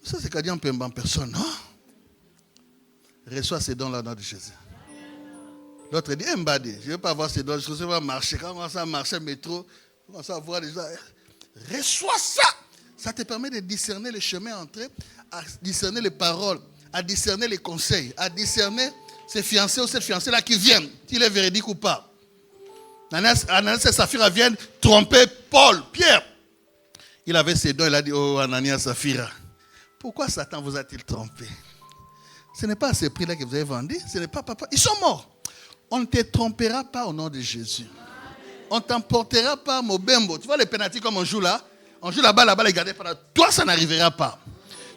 ça c'est Kadian Pemba en personne, non? Reçois ces dons-là au nom de Jésus. L'autre dit, Mbadi, je ne vais pas avoir ces dons, je ne vais pas marcher. Quand on commence à marcher au métro, on commence à voir les gens. Reçois ça. Ça te permet de discerner les chemins entre eux, à discerner les paroles, à discerner les conseils, à discerner ces fiancés ou cette fiancée-là qui viennent, s'il est véridique ou pas. Ananias et Saphira viennent tromper Paul, Pierre. Il avait ses dons, il a dit, oh Ananias et Saphira, pourquoi Satan vous a-t-il trompé? Ce n'est pas à ce prix-là que vous avez vendu, ce n'est pas papa. Ils sont morts. On ne te trompera pas au nom de Jésus. On ne t'emportera pas, Mobembo. Tu vois les pénaltys comme on joue là? On joue là-bas, les garder pendant. Toi, ça n'arrivera pas.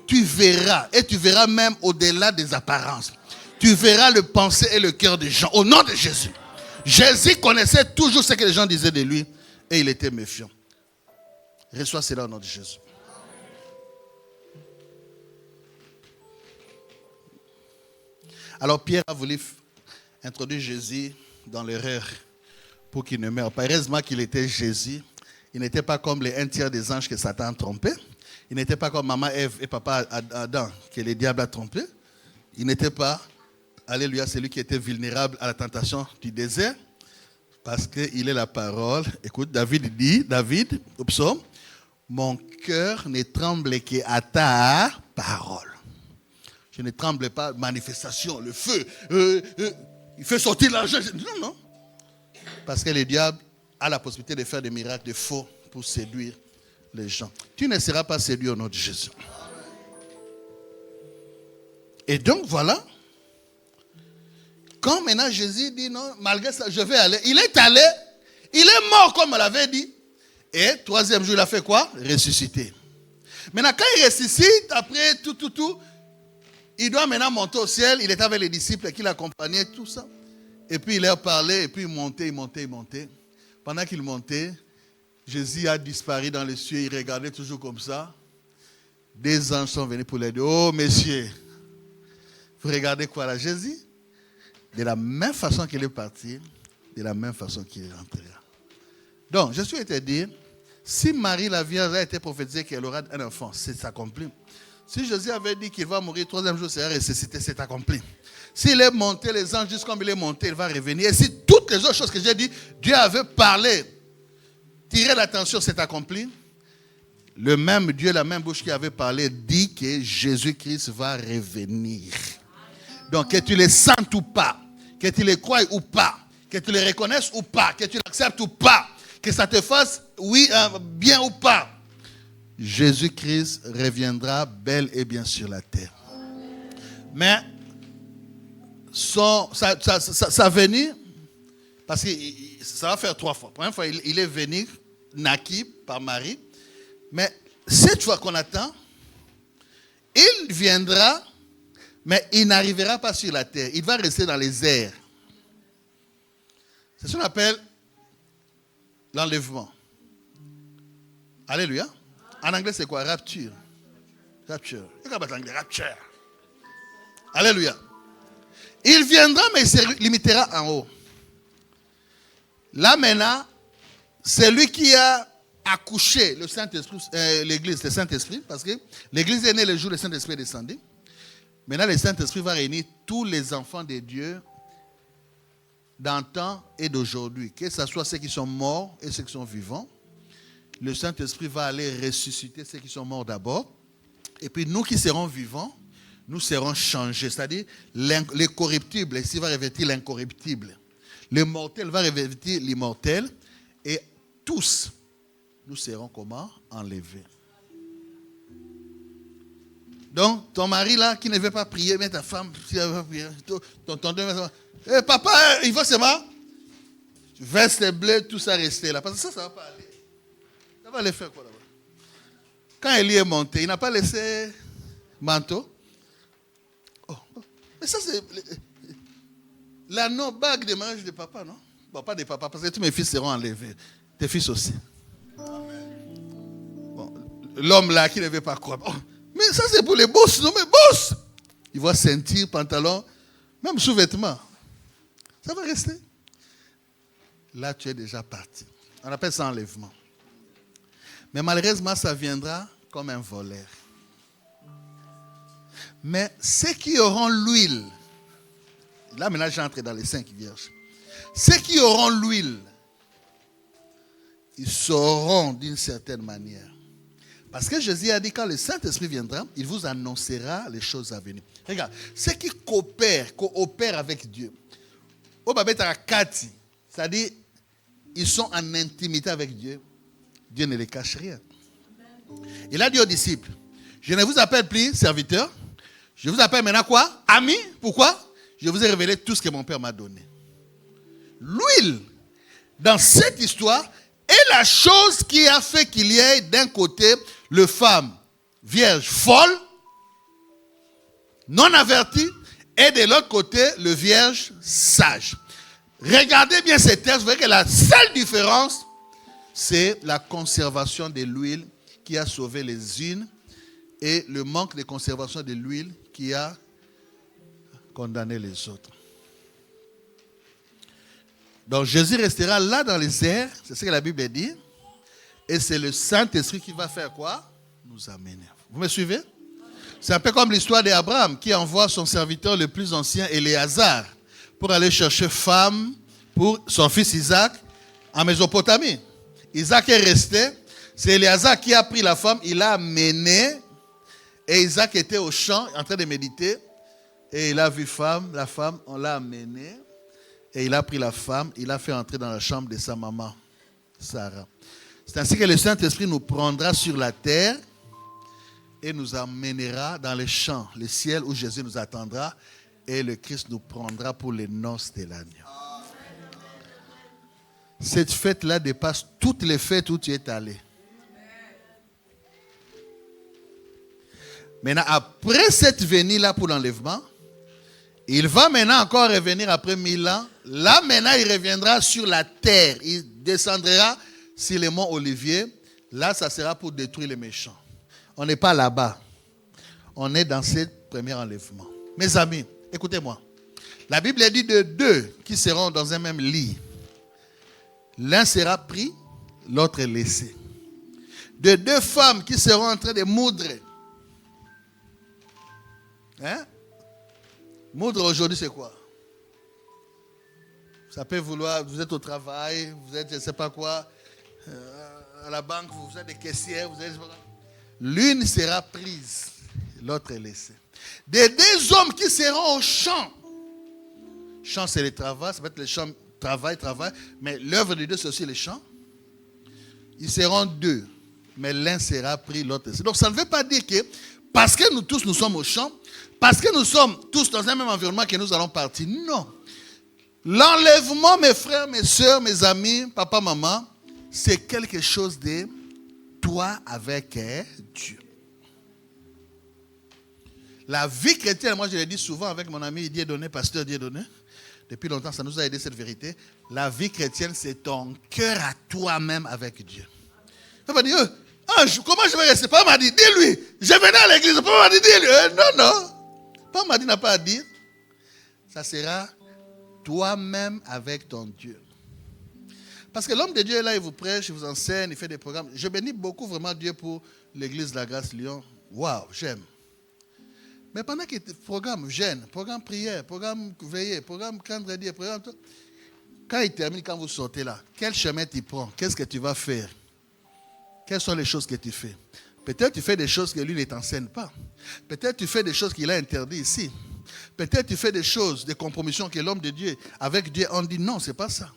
Tu verras, et tu verras même au-delà des apparences. Tu verras le pensée et le cœur des gens, au nom de Jésus. Jésus connaissait toujours ce que les gens disaient de lui, et il était méfiant. Reçois cela au nom de Jésus. Alors Pierre a voulu introduire Jésus dans l'erreur pour qu'il ne meure pas. Heureusement qu'il était Jésus. Il n'était pas comme les un tiers des anges que Satan a trompés. Il n'était pas comme maman Ève et papa Adam que le diable a trompé. Il n'était pas, alléluia, celui qui était vulnérable à la tentation du désert. Parce qu'il est la parole. Écoute, David dit, au psaume, mon cœur ne tremble qu'à ta parole. Je ne tremble pas, manifestation, le feu. Il fait sortir l'argent. Non. Parce que le diable a la possibilité de faire des miracles de faux pour séduire les gens. Tu ne seras pas séduit au nom de Jésus. Et donc voilà. Quand maintenant Jésus dit non, malgré ça, je vais aller. Il est allé. Il est mort comme on l'avait dit. Et troisième jour, il a fait quoi? Ressuscité. Maintenant, quand il ressuscite, après tout, il doit maintenant monter au ciel. Il était avec les disciples qui l'accompagnaient, tout ça. Et puis il leur parlait, et puis il montait. Pendant qu'il montait, Jésus a disparu dans les cieux. Il regardait toujours comme ça. Des anges sont venus pour lui dire, oh messieurs, vous regardez quoi là? Jésus, de la même façon qu'il est parti, de la même façon qu'il est rentré. Donc, je suis été dire, si Marie la Vierge a été prophétisée qu'elle aura un enfant, c'est accompli. Si Jésus avait dit qu'il va mourir, 3e jour, c'est ressuscité, c'est accompli. S'il est monté, les anges disent comme il est monté, il va revenir. Et si toutes les autres choses que j'ai dit, Dieu avait parlé, tiré l'attention, c'est accompli. Le même Dieu, la même bouche qui avait parlé, dit que Jésus-Christ va revenir. Donc, que tu le sentes ou pas, que tu le crois ou pas, que tu le reconnaisses ou pas, que tu l'acceptes ou pas, que ça te fasse, oui, bien ou pas, Jésus-Christ reviendra bel et bien sur la terre. Mais sa venue, parce que ça va faire 3 fois. La première fois, il est venu, naquit par Marie. Mais cette fois qu'on attend, il viendra, mais il n'arrivera pas sur la terre. Il va rester dans les airs. C'est ce qu'on appelle l'enlèvement. Alléluia. En anglais, c'est quoi? Rapture. Rapture. Rapture. Alléluia. Il viendra, mais il se limitera en haut. Là maintenant, c'est lui qui a accouché le Saint-Esprit, l'église, le Saint-Esprit, parce que l'église est née le jour où le Saint-Esprit est descendu. Maintenant, le Saint-Esprit va réunir tous les enfants de Dieu d'antan et d'aujourd'hui, que ce soit ceux qui sont morts et ceux qui sont vivants. Le Saint-Esprit va aller ressusciter ceux qui sont morts d'abord. Et puis nous qui serons vivants, nous serons changés. C'est-à-dire, les corruptibles, ici va revêtir l'incorruptible. Le mortel va revêtir l'immortel. Et tous, nous serons comment? Enlevés. Donc, ton mari là, qui ne veut pas prier, mais ta femme, si elle veut prier, ton hey, papa, il va seulement veste bleue, tout ça rester là. Parce que ça ne va pas aller. Ça va aller faire quoi là-bas? Quand Élie est monté, il n'a pas laissé manteau. Oh. Mais ça, c'est l'anneau bague de mariage de papa, non? Bon, pas de papa, parce que tous mes fils seront enlevés. Tes fils aussi. Bon, l'homme là qui ne veut pas croire. Oh, mais ça, c'est pour les bosses, non? Mais bosses! Il va sentir pantalon, même sous-vêtements. Ça va rester. Là, tu es déjà parti. On appelle ça enlèvement. Mais malheureusement, ça viendra comme un voleur. Mais ceux qui auront l'huile, là maintenant j'entre dans les 5 vierges. Ceux qui auront l'huile, ils sauront d'une certaine manière. Parce que Jésus a dit, quand le Saint-Esprit viendra, il vous annoncera les choses à venir. Regarde, ceux qui coopèrent avec Dieu, au Babeta Kati, c'est-à-dire, ils sont en intimité avec Dieu. Dieu ne les cache rien. Il a dit aux disciples, je ne vous appelle plus serviteur, je vous appelle maintenant quoi? Ami. Pourquoi? Je vous ai révélé tout ce que mon Père m'a donné. L'huile, dans cette histoire, est la chose qui a fait qu'il y ait d'un côté le femme vierge folle, non avertie, et de l'autre côté le vierge sage. Regardez bien ces textes, vous voyez que la seule différence, c'est la conservation de l'huile qui a sauvé les unes et le manque de conservation de l'huile qui a condamné les autres. Donc Jésus restera là dans les airs, c'est ce que la Bible dit, et c'est le Saint-Esprit qui va faire quoi? Nous amener. Vous me suivez? C'est un peu comme l'histoire d'Abraham qui envoie son serviteur le plus ancien, Éléazar, pour aller chercher femme pour son fils Isaac en Mésopotamie. Isaac est resté, c'est Éléazar qui a pris la femme, il l'a amenée, et Isaac était au champ en train de méditer, et il a vu la femme, on l'a amenée, et il a pris la femme, il l'a fait entrer dans la chambre de sa maman, Sarah. C'est ainsi que le Saint-Esprit nous prendra sur la terre et nous amènera dans les champs, le ciel où Jésus nous attendra, et le Christ nous prendra pour les noces de l'agneau. Cette fête-là dépasse toutes les fêtes où tu es allé. Maintenant, après cette venue-là pour l'enlèvement, il va maintenant encore revenir après 1000 ans. Là, maintenant, il reviendra sur la terre. Il descendra sur les monts Olivier. Là, ça sera pour détruire les méchants. On n'est pas là-bas. On est dans ce premier enlèvement. Mes amis, écoutez-moi. La Bible dit de deux qui seront dans un même lit. L'un sera pris, l'autre laissé. De deux femmes qui seront en train de moudre. Hein? Moudre aujourd'hui, c'est quoi? Ça peut vouloir, vous êtes au travail, vous êtes je ne sais pas quoi, à la banque, vous êtes des caissières, vous êtes... L'une sera prise, l'autre est laissée. Des deux hommes qui seront au champ. Champ, c'est le travail, ça peut être le champ, travail, mais l'œuvre de Dieu, c'est aussi les champs. Ils seront deux, mais l'un sera pris, l'autre laissé. Donc ça ne veut pas dire que, parce que nous tous, nous sommes au champ, parce que nous sommes tous dans un même environnement que nous allons partir. Non. L'enlèvement, mes frères, mes soeurs, mes amis, papa, maman, c'est quelque chose de toi avec Dieu. La vie chrétienne, moi je l'ai dit souvent avec mon ami Dieudonné, pasteur Dieudonné, depuis longtemps ça nous a aidé cette vérité. La vie chrétienne, c'est ton cœur à toi-même avec Dieu. Ça va dire, comment je vais rester? Papa m'a dit, dis-lui, je venais à l'église, papa m'a dit, dis-lui. Non. Papa m'a dit, n'a pas à dire. Ça sera toi-même avec ton Dieu. Parce que l'homme de Dieu est là, il vous prêche, il vous enseigne, il fait des programmes. Je bénis beaucoup vraiment Dieu pour l'église de la Grâce Lyon. Waouh, j'aime. Mais pendant qu'il y a programme jeûne, programme prière, programme veillée, programme vendredi, programme tout, quand il termine, quand vous sortez là, quel chemin tu prends? Qu'est-ce que tu vas faire? Quelles sont les choses que tu fais? Peut-être tu fais des choses que lui ne t'enseigne pas. Peut-être tu fais des choses qu'il a interdites ici. Peut-être tu fais des choses, des compromissions que l'homme de Dieu, avec Dieu, on dit non, ce n'est pas ça.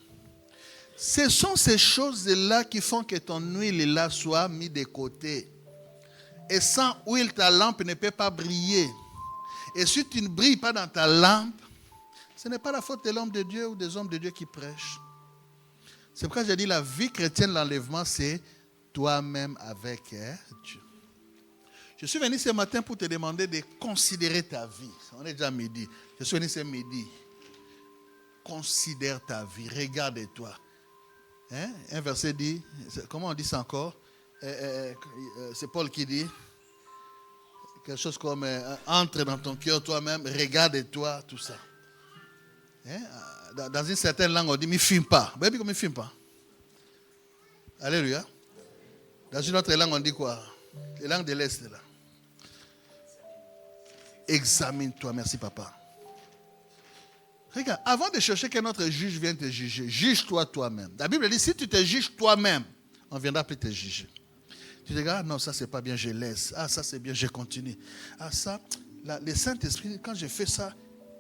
Ce sont ces choses-là qui font que ton huile là soit mise de côté. Et sans huile, ta lampe ne peut pas briller. Et si tu ne brilles pas dans ta lampe, ce n'est pas la faute de l'homme de Dieu ou des hommes de Dieu qui prêchent. C'est pourquoi j'ai dit la vie chrétienne, l'enlèvement, c'est toi-même avec Dieu. Je suis venu ce matin pour te demander de considérer ta vie. On est déjà midi. Je suis venu ce midi. Considère ta vie. Regarde-toi. Hein? Un verset dit, comment on dit ça encore? C'est Paul qui dit quelque chose comme entre dans ton cœur toi-même, regarde-toi, tout ça. Hein? Dans une certaine langue, on dit, ne filme pas. Vous voyez comment ne filme pas? Alléluia. Dans une autre langue, on dit quoi? Les langues de l'Est, là. Examine-toi, merci papa. Regarde, avant de chercher qu'un autre juge vienne te juger, juge-toi toi-même. La Bible dit, si tu te juges toi-même, on ne viendra plus te juger. Tu te dis, ah non, ça c'est pas bien, je laisse. Ah, ça c'est bien, je continue. Ah, ça, le Saint-Esprit, quand je fais ça,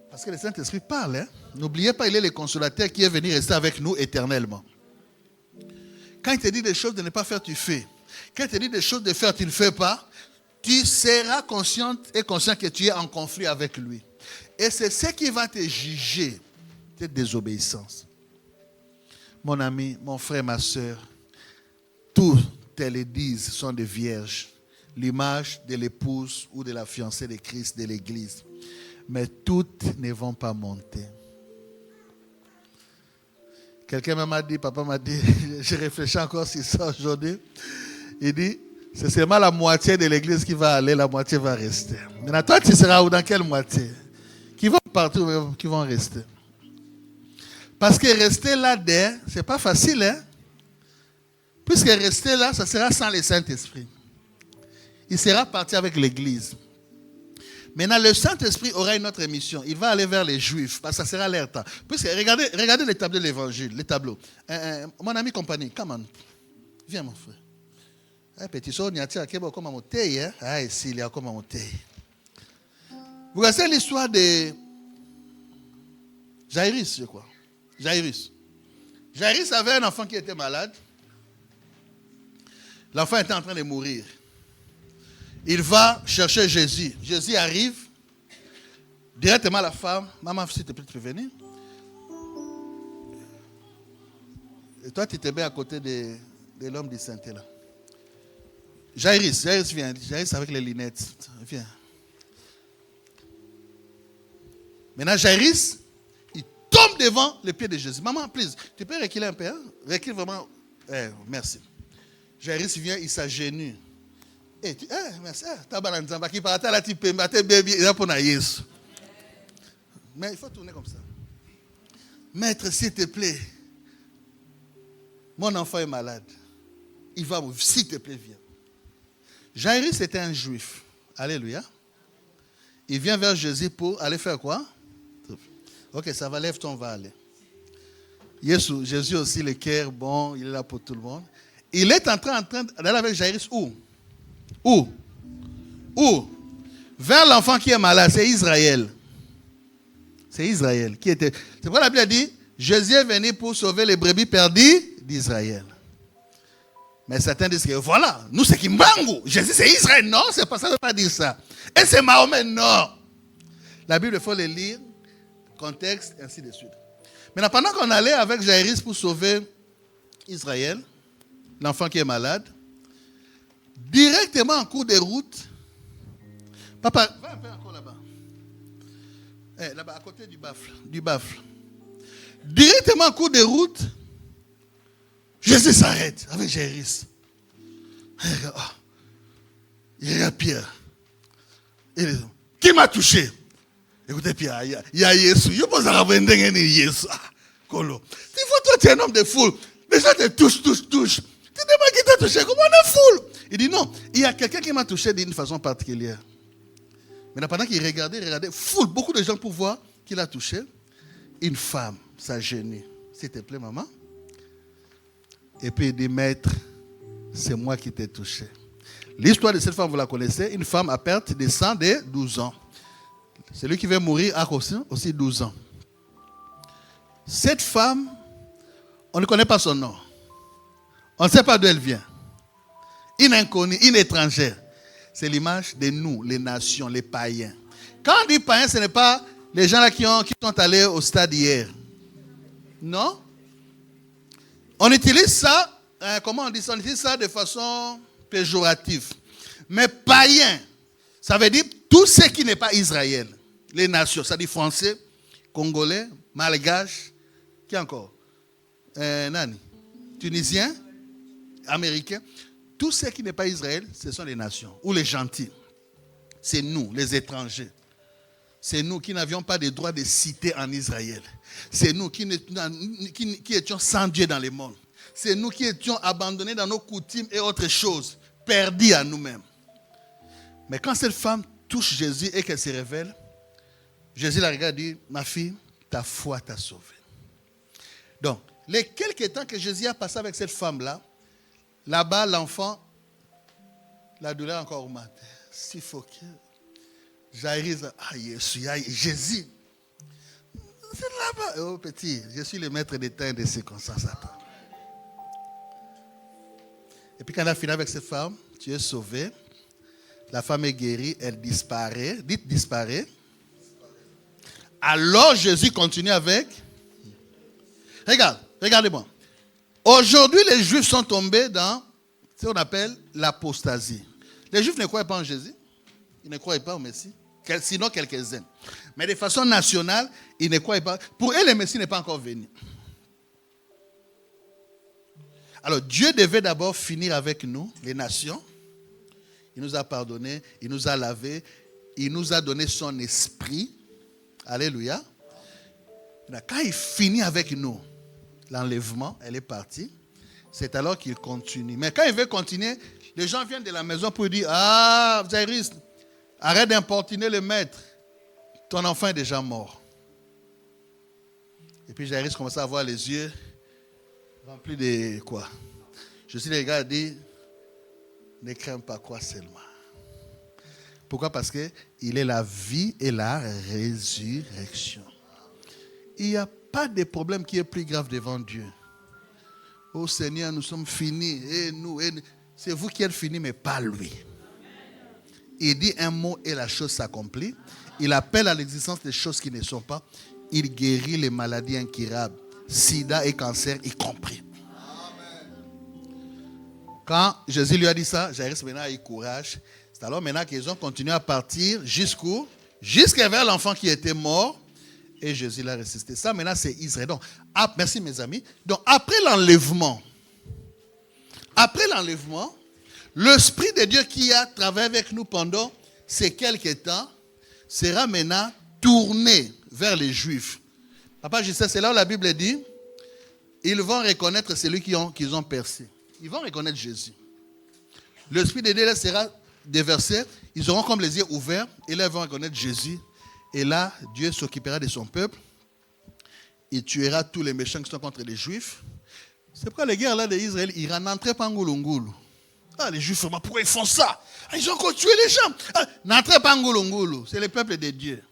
parce que le Saint-Esprit parle, hein? N'oubliez pas, il est le consolateur qui est venu rester avec nous éternellement. Quand il te dit des choses de ne pas faire, tu fais. Quand il te dit des choses de faire, tu ne fais pas. Tu seras conscient que tu es en conflit avec lui. Et c'est ce qui va te juger, cette désobéissance. Mon ami, mon frère, ma soeur, tous tes églises sont des vierges. L'image de l'épouse ou de la fiancée de Christ de l'église. Mais toutes ne vont pas monter. Quelqu'un m'a dit, papa m'a dit, j'ai réfléchi encore sur ça aujourd'hui. Il dit, c'est seulement la moitié de l'église qui va aller, la moitié va rester. Maintenant, toi, tu seras où, dans quelle moitié? Qui vont partir, qui vont rester? Parce que rester là, c'est pas facile, hein? Puisque rester là, ça sera sans le Saint-Esprit. Il sera parti avec l'église. Maintenant, le Saint-Esprit aura une autre mission. Il va aller vers les Juifs, parce que ça sera leur temps. Puisque regardez les tableaux de l'Évangile, les tableaux. Mon ami compagnie, come on. Viens, mon frère. Petit soeur, il y a comme un moté, hein? Ah, ici, il y a comme un moté. Vous connaissez l'histoire de Jairus, je crois. Jairus avait un enfant qui était malade. L'enfant était en train de mourir. Il va chercher Jésus. Jésus arrive. Directement la femme. Maman, s'il te plaît, tu peux venir. Et toi, tu te mets à côté de l'homme du sainteté là. Jairus, viens. Jairus avec les lunettes. Viens. Maintenant, Jairus, il tombe devant les pieds de Jésus. Maman, please, tu peux reculer un peu, hein? Recule vraiment. Merci. Jairus vient, il s'agenouille. Merci. Mais il faut tourner comme ça. Maître, s'il te plaît, mon enfant est malade. Il va, s'il te plaît, viens. Jairus était un juif. Alléluia. Il vient vers Jésus pour aller faire quoi? Ok, ça va, lève-toi, on va aller. Jésus aussi, le cœur bon, il est là pour tout le monde. Il est en train d'aller avec Jairus où? Vers l'enfant qui est malade, c'est Israël. C'est Israël qui était. C'est pourquoi la Bible a dit, Jésus est venu pour sauver les brebis perdues d'Israël. Mais certains disent que voilà, nous c'est Kimbangu. Jésus c'est Israël. Non, c'est pas ça, ça ne veut pas dire ça. Et c'est Mahomet, non. La Bible, il faut le lire, contexte, ainsi de suite. Maintenant, pendant qu'on allait avec Jairus pour sauver Israël, l'enfant qui est malade, directement en cours de route, papa, va un peu encore là-bas. Là-bas, à côté du baffle. Directement en cours de route, Jésus s'arrête avec Jairus. Il y a Pierre. Qui m'a touché? Écoutez, Pierre, il y a Jésus. Je pense à Jésus. Colo. Il faut toi, tu es un homme de foule. Les gens te touchent. Tu demandes qui t'a touché. Comment on est foule? Il dit non, il y a quelqu'un qui m'a touché d'une façon particulière. Mais pendant qu'il regardait, foule, beaucoup de gens pour voir qu'il a touché. Une femme s'agenouille. S'il te plaît, maman. Et puis il dit, maître, c'est moi qui t'ai touché. L'histoire de cette femme, vous la connaissez. Une femme à perte de sang de 12 ans. Celui qui va mourir a aussi 12 ans. Cette femme, on ne connaît pas son nom. On ne sait pas d'où elle vient. Une inconnue, une étrangère. C'est l'image de nous, les nations, les païens. Quand on dit païens, ce n'est pas les gens là qui sont allés au stade hier. Non? On utilise ça, comment on dit ça? On utilise ça de façon péjorative. Mais païen, ça veut dire tout ce qui n'est pas Israël. Les nations, ça dit français, congolais, malgache, qui encore? Nani? Tunisien, américain. Tout ce qui n'est pas Israël, ce sont les nations, ou les gentils. C'est nous, les étrangers. C'est nous qui n'avions pas de droit de cité en Israël. C'est nous qui étions sans Dieu dans le monde. C'est nous qui étions abandonnés dans nos coutumes et autres choses, perdus à nous-mêmes. Mais quand cette femme touche Jésus et qu'elle se révèle, Jésus la regarde et dit, ma fille, ta foi t'a sauvée. Donc, les quelques temps que Jésus a passé avec cette femme-là, là-bas, l'enfant, la douleur encore augmente. S'il faut que Jairus, Jésus, c'est là-bas. Oh petit, je suis le maître des temps et des circonstances. Et puis quand elle a fini avec cette femme, tu es sauvé. La femme est guérie, elle disparaît. Dites disparaît. Alors Jésus continue avec. Regardez-moi. Aujourd'hui, les Juifs sont tombés dans ce qu'on appelle l'apostasie. Les Juifs ne croient pas en Jésus. Ils ne croient pas au Messie. Sinon quelques-uns. Mais de façon nationale, ils ne croient pas. Pour eux, le Messie n'est pas encore venu. Alors, Dieu devait d'abord finir avec nous, les nations. Il nous a pardonné, il nous a lavé, il nous a donné son esprit. Alléluia. Quand il finit avec nous, l'enlèvement, elle est partie. C'est alors qu'il continue. Mais quand il veut continuer, les gens viennent de la maison pour dire, ah, Jairus, arrête d'importuner le maître. Ton enfant est déjà mort. Et puis Jairus commence à avoir les yeux remplis de quoi? Je suis le gars qui dit, ne crains pas quoi seulement. Pourquoi? Parce qu'il est la vie et la résurrection. Il n'y a pas de problème qui est plus grave devant Dieu. Oh Seigneur, nous sommes finis. Et nous, c'est vous qui êtes finis, mais pas lui. Il dit un mot et la chose s'accomplit. Il appelle à l'existence des choses qui ne sont pas. Il guérit les maladies incurables, sida et cancer y compris. Quand Jésus lui a dit ça, Jairus maintenant a eu courage. C'est alors maintenant qu'ils ont continué à partir jusqu'où? Jusqu'à vers l'enfant qui était mort. Et Jésus l'a ressuscité. Ça maintenant c'est Israël. Donc, merci mes amis. Donc après l'enlèvement, l'Esprit de Dieu qui a travaillé avec nous pendant ces quelques temps sera maintenant tourné vers les Juifs. Papa, je sais, c'est là où la Bible dit, ils vont reconnaître celui qu'ils ont percé. Ils vont reconnaître Jésus. L'Esprit de Dieu sera déversé, ils auront comme les yeux ouverts, et là ils vont reconnaître Jésus. Et là, Dieu s'occupera de son peuple. Il tuera tous les méchants qui sont contre les Juifs. C'est pourquoi les guerres là d'Israël, ils n'entraient pas en Ngulungulu. Ah, les Juifs, pourquoi ils font ça? Ils ont encore tué les gens. N'entrez pas en Ngulungulu. C'est le peuple de Dieu.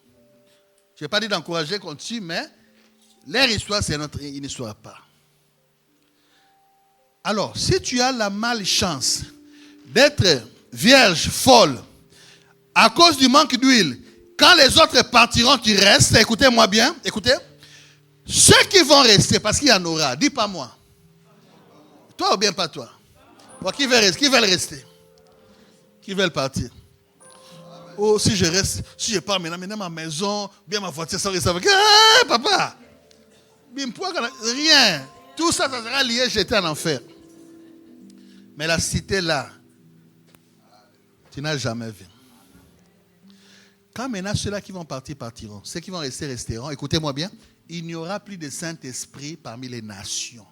Je n'ai pas dit d'encourager qu'on tue, mais leur histoire, c'est notre histoire pas. Alors, si tu as la malchance d'être vierge, folle, à cause du manque d'huile, quand les autres partiront, tu restes. Écoutez-moi bien. Écoutez. Ceux qui vont rester, parce qu'il y en aura, dis pas moi. Toi ou bien pas toi? Bon, qui veulent rester? Qui veulent partir? Oh, si je reste, si je pars maintenant ma maison, bien ma voiture, ça reste avec. Ah, papa! Rien. Tout ça, ça sera lié, j'étais en enfer. Mais la cité là, tu n'as jamais vu. Quand maintenant ceux-là qui vont partir, partiront. Ceux qui vont rester, resteront. Écoutez-moi bien. Il n'y aura plus de Saint-Esprit parmi les nations.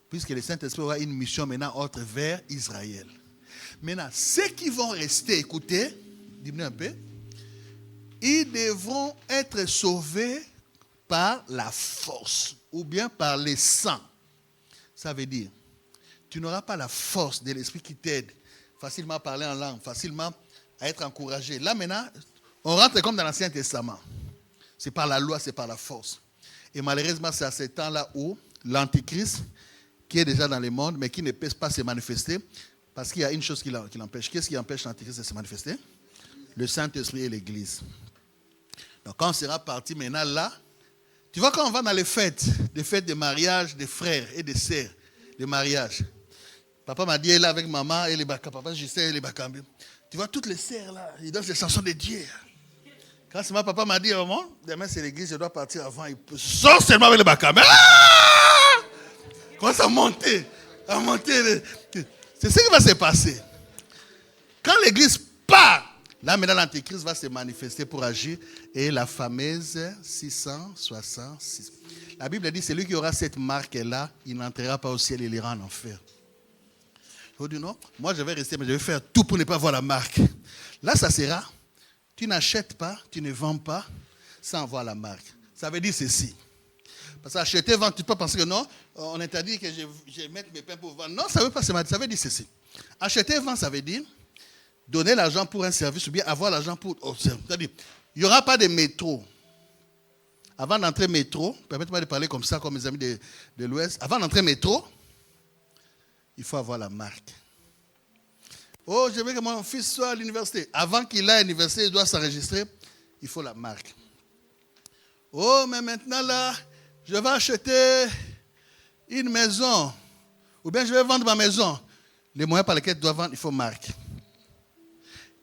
Puisque le Saint-Esprit aura une mission maintenant autre vers Israël. Maintenant, ceux qui vont rester, écoutez, dis-moi un peu, ils devront être sauvés par la force ou bien par les sangs. Ça veut dire, tu n'auras pas la force de l'Esprit qui t'aide facilement à parler en langue, facilement à être encouragé. Là maintenant, on rentre comme dans l'Ancien Testament. C'est par la loi, c'est par la force. Et malheureusement, c'est à ce temps-là où l'Antichrist, qui est déjà dans le monde, mais qui ne peut pas se manifester, parce qu'il y a une chose qui l'empêche. Qu'est-ce qui empêche l'Antichrist de se manifester? Le Saint-Esprit et l'Église. Donc quand on sera parti maintenant là, tu vois quand on va dans les fêtes de mariage des frères et des sœurs, les mariages. Papa m'a dit, elle est là avec maman et les baka. Papa, je sais, les bakambi. Tu vois toutes les sœurs là, ils dansent les chansons de Dieu. Quand c'est ma papa m'a dit, maman, demain c'est l'église, je dois partir avant. Il sort seulement avec les bakambi. Ah! Commence à monter. C'est ce qui va se passer. Quand l'église part, là maintenant l'antéchrist va se manifester pour agir. Et la fameuse 666. La Bible dit, celui qui aura cette marque-là, il n'entrera pas au ciel, il ira en enfer. Je dis non, moi je vais rester, mais je vais faire tout pour ne pas voir la marque. Là, ça sera, tu n'achètes pas, tu ne vends pas sans voir la marque. Ça veut dire ceci. Parce qu'acheter, vendre, tu peux penser que non, on interdit que je mette mes pains pour vendre. Non, ça veut pas, ça veut dire ceci. Acheter, vendre, ça veut dire donner l'argent pour un service ou bien avoir l'argent pour... C'est-à-dire, il n'y aura pas de métro. Avant d'entrer métro, permettez-moi de parler comme ça, comme mes amis de l'Ouest. Avant d'entrer métro, il faut avoir la marque. Oh, je veux que mon fils soit à l'université. Avant qu'il aille à l'université, il doit s'enregistrer. Il faut la marque. Oh, mais maintenant là, je vais acheter une maison. Ou bien je vais vendre ma maison. Les moyens par lesquels tu dois vendre, il faut marque.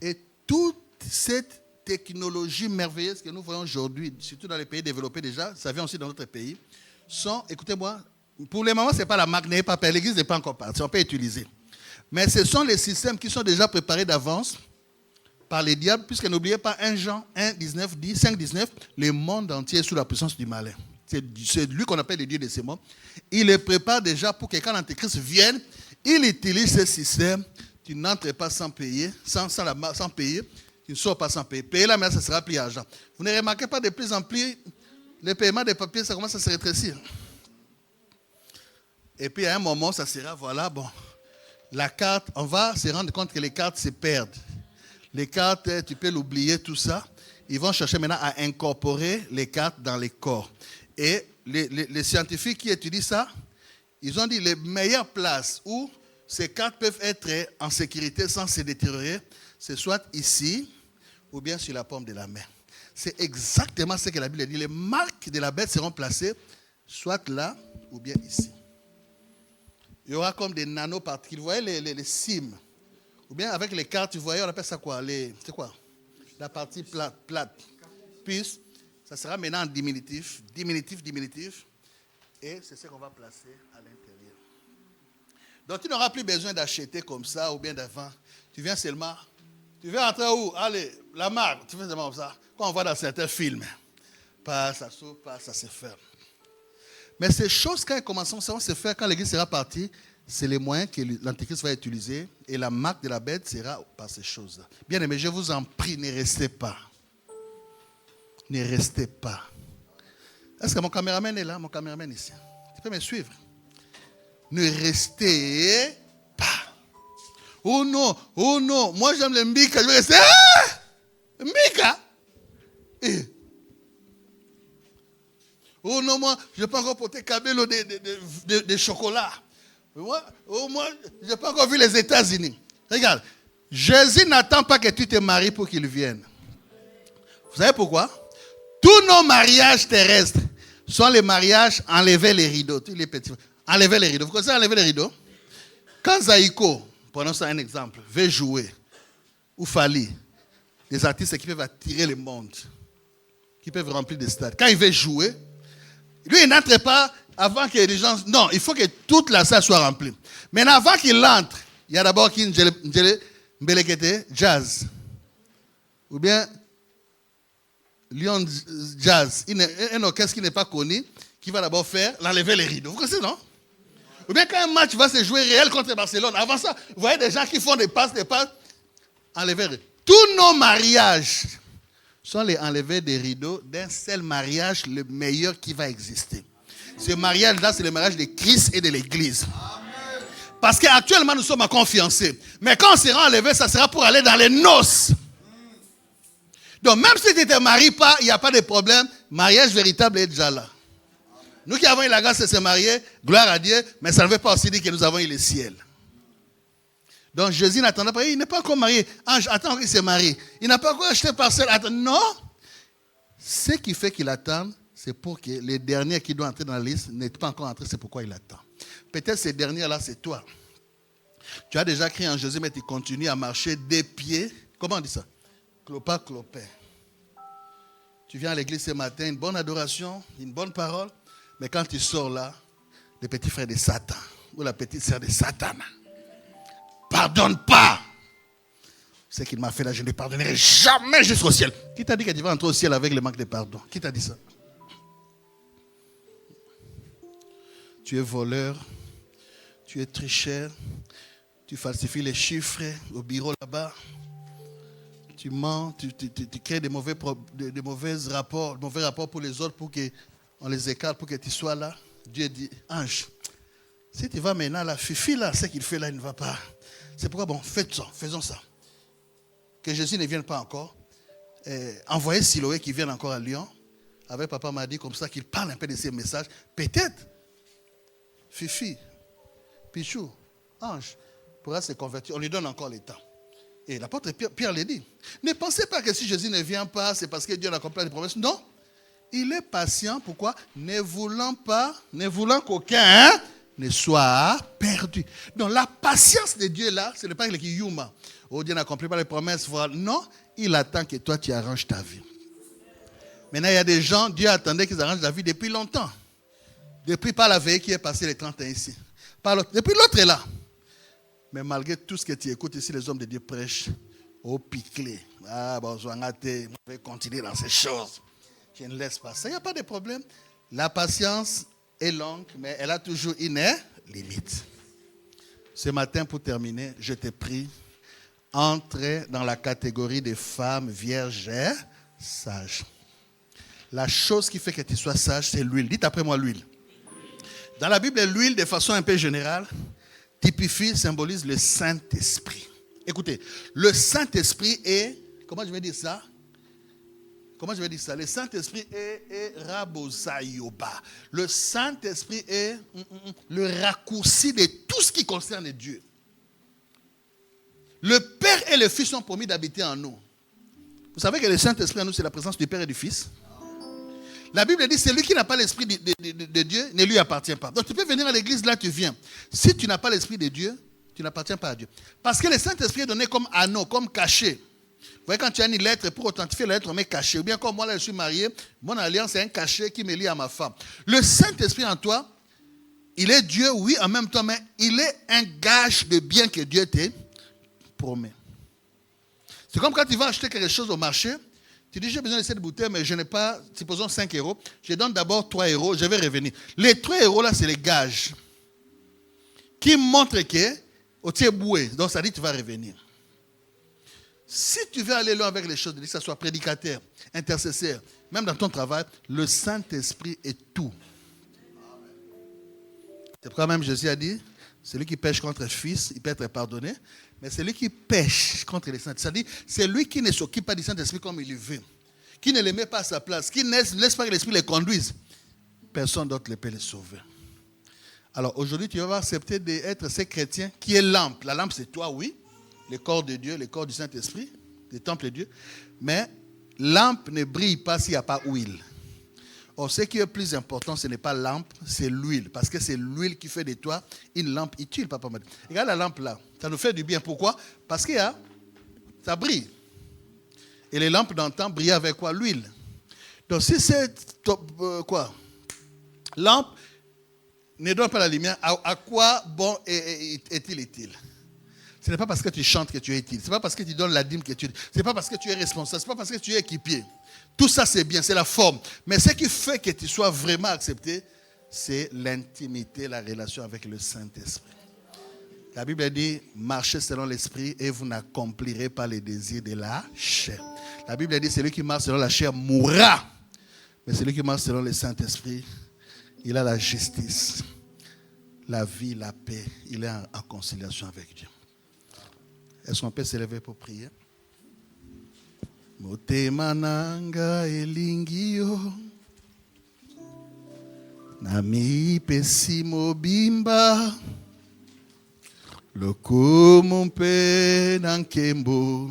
Et toute cette technologie merveilleuse que nous voyons aujourd'hui, surtout dans les pays développés déjà, ça vient aussi dans d'autres pays, sont, écoutez-moi, pour le moment, ce n'est pas la marque, n'est pas payée, l'église n'est pas encore partie, on peut utiliser. Mais ce sont les systèmes qui sont déjà préparés d'avance par les diables, puisque n'oubliez pas 1 Jean 1, 19, 10, 5, 19, le monde entier est sous la puissance du malin. C'est lui qu'on appelle le Dieu de ces mondes. Il les prépare déjà pour que quand l'Antéchrist vienne, il utilise ce système. Tu n'entres pas sans payer, sans payer, tu ne sors pas sans payer. Payer là, mais ça sera plus argent. Vous ne remarquez pas de plus en plus, le paiement des papiers, ça commence à se rétrécir. Et puis à un moment, ça sera, voilà, bon, la carte, on va se rendre compte que les cartes se perdent. Les cartes, tu peux l'oublier, tout ça. Ils vont chercher maintenant à incorporer les cartes dans les corps. Et les scientifiques qui étudient ça, ils ont dit les meilleures places où ces cartes peuvent être en sécurité sans se détériorer, c'est soit ici ou bien sur la paume de la main. C'est exactement ce que la Bible dit. Les marques de la bête seront placées soit là ou bien ici. il y aura comme des nanoparticules. Vous voyez les cimes. Ou bien avec les cartes, vous voyez, on appelle ça quoi? C'est quoi? La partie plate. Puis, ça sera maintenant en diminutif. Et c'est ce qu'on va placer à l'intérieur. Donc, tu n'auras plus besoin d'acheter comme ça ou bien d'avant. Tu viens seulement. Tu viens entrer où? Allez, la marque. Tu fais seulement comme ça. Quand on voit dans certains films. Pas, ça s'ouvre, pas, ça se ferme. Mais ces choses, quand elles commenceront à se faire, quand l'église sera partie, c'est les moyens que l'Antéchrist va utiliser. Et la marque de la bête sera par ces choses-là. Bien aimé, je vous en prie, ne restez pas. Ne restez pas. Est-ce que mon caméraman est là? Mon caméraman ici. Tu peux me suivre? Ne restez pas. Oh non. Moi j'aime le mbika. Je vais rester. Ah! Mbika. Oh non, moi, je n'ai pas encore porté cabello de chocolat. Moi, je n'ai pas encore vu les États-Unis. Regarde, Jésus n'attend pas que tu te maries pour qu'il vienne. Vous savez pourquoi? Tous nos mariages terrestres sont les mariages enlever les rideaux. Tous les petits. Enlever les rideaux. Vous connaissez enlever les rideaux? Quand Zaïko, prenons ça un exemple, veut jouer, ou Fali, des artistes qui peuvent attirer le monde, qui peuvent remplir des stades. Quand il veut jouer, lui, il n'entre pas avant que les gens... Non, il faut que toute la salle soit remplie. Mais avant qu'il entre, il y a d'abord qui Mbelekete, jazz. Ou bien Lyon Jazz. Un orchestre qui n'est pas connu, qui va d'abord faire l'enlever les rideaux. Vous connaissez, non? Ou bien quand un match va se jouer réel contre Barcelone, avant ça, vous voyez des gens qui font des passes, enlever les rideaux. Tous nos mariages sont les enlever des rideaux d'un seul mariage, le meilleur qui va exister. Ce mariage-là, c'est le mariage de Christ et de l'Église. Parce qu'actuellement, nous sommes confiancés. Mais quand on sera enlevé, ça sera pour aller dans les noces. Donc, même si tu ne te maries pas, il n'y a pas de problème. Mariage véritable est déjà là. Nous qui avons eu la grâce de se marier, gloire à Dieu, mais ça ne veut pas aussi dire que nous avons eu le ciel. Donc Jésus n'attendait pas, il n'est pas encore marié. Ange, attends qu'il se marie. Il n'a pas encore acheté parcelle. Non. Ce qui fait qu'il attend, c'est pour que les derniers qui doivent entrer dans la liste n'aient pas encore entré, c'est pourquoi il attend. Peut-être ces derniers-là, c'est toi. Tu as déjà crié en Jésus, mais tu continues à marcher des pieds. Comment on dit ça? Clopin, clopin. Tu viens à l'église ce matin, une bonne adoration, une bonne parole, mais quand tu sors là, les petits frères de Satan, ou la petite sœur de Satan, pardonne pas. Ce qu'il m'a fait là, je ne pardonnerai jamais jusqu'au ciel. Qui t'a dit que tu vas entrer au ciel avec le manque de pardon? Qui t'a dit ça? Tu es voleur, tu es tricheur, tu falsifies les chiffres au bureau là-bas, tu mens, tu crées des mauvais rapports pour les autres pour qu'on les écarte, pour que tu sois là. Dieu dit, ange, si tu vas maintenant là, Fifi là, ce qu'il fait là, il ne va pas. C'est pourquoi, bon, faisons ça. Que Jésus ne vienne pas encore. Envoyez Siloé qui vienne encore à Lyon. Avec papa m'a dit comme ça qu'il parle un peu de ces messages. Peut-être, Fifi, Pichou, Ange, pourra se convertir. On lui donne encore le temps. Et l'apôtre Pierre le dit. Ne pensez pas que si Jésus ne vient pas, c'est parce que Dieu n'accomplit les promesses. Non. Il est patient. Pourquoi? Ne voulant qu'aucun ne soit perdu. Donc la patience de Dieu là, ce n'est pas qu'il yuma. Oh, Dieu n'accomplit pas les promesses. Voilà. Non, il attend que toi tu arranges ta vie. Maintenant, il y a des gens, Dieu attendait qu'ils arrangent la vie depuis longtemps. Depuis pas la veille qui est passée les 30 ans ici. Depuis l'autre est là. Mais malgré tout ce que tu écoutes ici, les hommes de Dieu prêchent au piclé. Ah, bon, je vais continuer dans ces choses. Je ne laisse pas ça. Il n'y a pas de problème. La patience est longue, mais elle a toujours une limite. Ce matin, pour terminer, je te prie, entre dans la catégorie des femmes vierges et sages. La chose qui fait que tu sois sage, c'est l'huile. Dites après moi l'huile. Dans la Bible, l'huile, de façon un peu générale, typifie, symbolise le Saint-Esprit. Écoutez, le Saint-Esprit est, comment je vais dire ça? Le Saint-Esprit est Rabosayoba. Le Saint-Esprit est le raccourci de tout ce qui concerne Dieu. Le Père et le Fils sont promis d'habiter en nous. Vous savez que le Saint-Esprit en nous, c'est la présence du Père et du Fils. La Bible dit, celui qui n'a pas l'esprit de Dieu ne lui appartient pas. Donc tu peux venir à l'église, là tu viens. Si tu n'as pas l'esprit de Dieu, tu n'appartiens pas à Dieu. Parce que le Saint-Esprit est donné comme anneau, comme cachet. Vous voyez, quand tu as une lettre, pour authentifier la lettre, on met cachet. Ou bien comme moi, là, je suis marié, mon alliance, c'est un cachet qui me lie à ma femme. Le Saint-Esprit en toi, il est Dieu, oui, en même temps, mais il est un gage de bien que Dieu te promet. C'est comme quand tu vas acheter quelque chose au marché, tu dis, j'ai besoin de cette bouteille, mais je n'ai pas, supposons 5 €, je donne d'abord 3 €, je vais revenir. Les 3 € là, c'est les gages qui montrent que, tu es boué, donc ça dit que tu vas revenir. Si tu veux aller loin avec les choses, que ce soit prédicateur, intercesseur, même dans ton travail, le Saint-Esprit est tout. C'est pourquoi même Jésus a dit, celui qui pêche contre le Fils, il peut être pardonné, mais celui qui pêche contre le Saint-Esprit, c'est-à-dire c'est lui qui ne s'occupe pas du Saint-Esprit comme il le veut, qui ne le met pas à sa place, qui ne laisse pas que l'Esprit le conduise, personne d'autre ne peut le sauver. Alors aujourd'hui, tu vas accepter d'être ce chrétien qui est lampe. La lampe, c'est toi, oui. Le corps de Dieu, le corps du Saint-Esprit, le temple de Dieu. Mais lampe ne brille pas s'il n'y a pas huile. Or, ce qui est plus important, ce n'est pas lampe, c'est l'huile. Parce que c'est l'huile qui fait de toi une lampe utile, papa m'a dit. Regarde la lampe là, ça nous fait du bien. Pourquoi? Parce que ça brille. Et les lampes d'antan brillent avec quoi? L'huile. Donc si c'est lampe ne donne pas la lumière, à quoi bon est-il utile? Ce n'est pas parce que tu chantes que tu es utile. Ce n'est pas parce que tu donnes la dîme que tu es utile. Ce n'est pas parce que tu es responsable. Ce n'est pas parce que tu es équipier. Tout ça, c'est bien, c'est la forme. Mais ce qui fait que tu sois vraiment accepté, c'est l'intimité, la relation avec le Saint-Esprit. La Bible dit, marchez selon l'Esprit et vous n'accomplirez pas les désirs de la chair. La Bible dit, celui qui marche selon la chair mourra. Mais celui qui marche selon le Saint-Esprit, il a la justice, la vie, la paix. Il est en conciliation avec Dieu. Est-ce qu'on peut s'élever pour prier? Motema nanga elingio nami pesi mobimba lokumu mpe na nkembo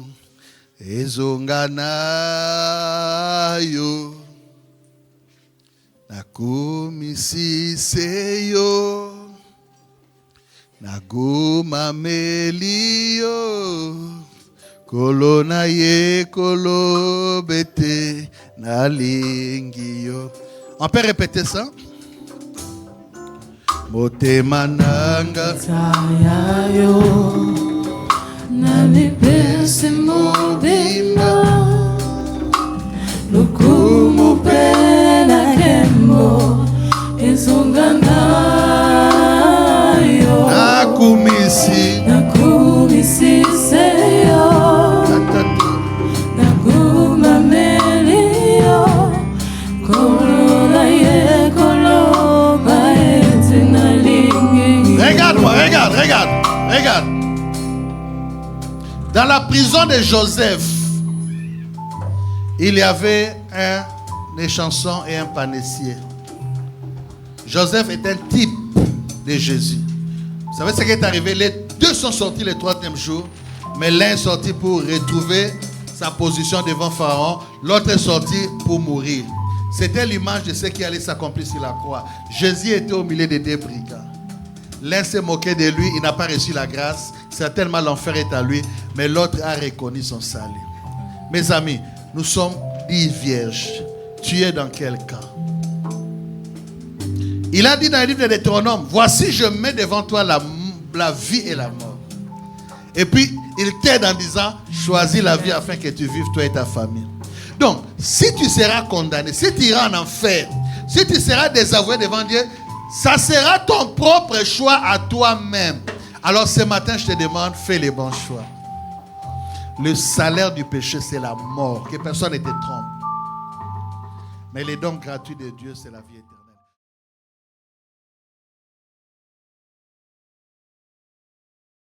ezonga nayo nakumisise yo nagumameli yo kolona ye kolobete nalingio. On peut répéter ça? Motema nanga Tayayo nalipese mobimba lukumu pena kembo ezonga nayo nakumisi seyo nakumameliyo kolona ye koloba ete nalingi. Regarde-moi, regarde. Dans la prison de Joseph, il y avait un échanson et un panessier. Joseph est un type de Jésus. Vous savez ce qui est arrivé? Les deux sont sortis le 3e jour, mais l'un est sorti pour retrouver sa position devant Pharaon, l'autre est sorti pour mourir. C'était l'image de ce qui allait s'accomplir sur la croix. Jésus était au milieu des deux brigands. L'un s'est moqué de lui, il n'a pas reçu la grâce. Certainement l'enfer est à lui, mais l'autre a reconnu son salut. Mes amis, nous sommes 10 vierges. Tu es dans quel camp? Il a dit dans le livre de Deutéronome, voici je mets devant toi la vie et la mort. Et puis il t'aide en disant, choisis la vie afin que tu vives toi et ta famille. Donc, si tu seras condamné, si tu iras en enfer, si tu seras désavoué devant Dieu, ça sera ton propre choix à toi-même. Alors ce matin, je te demande, fais les bons choix. Le salaire du péché, c'est la mort. Que personne ne te trompe. Mais les dons gratuits de Dieu, c'est la vie éternelle.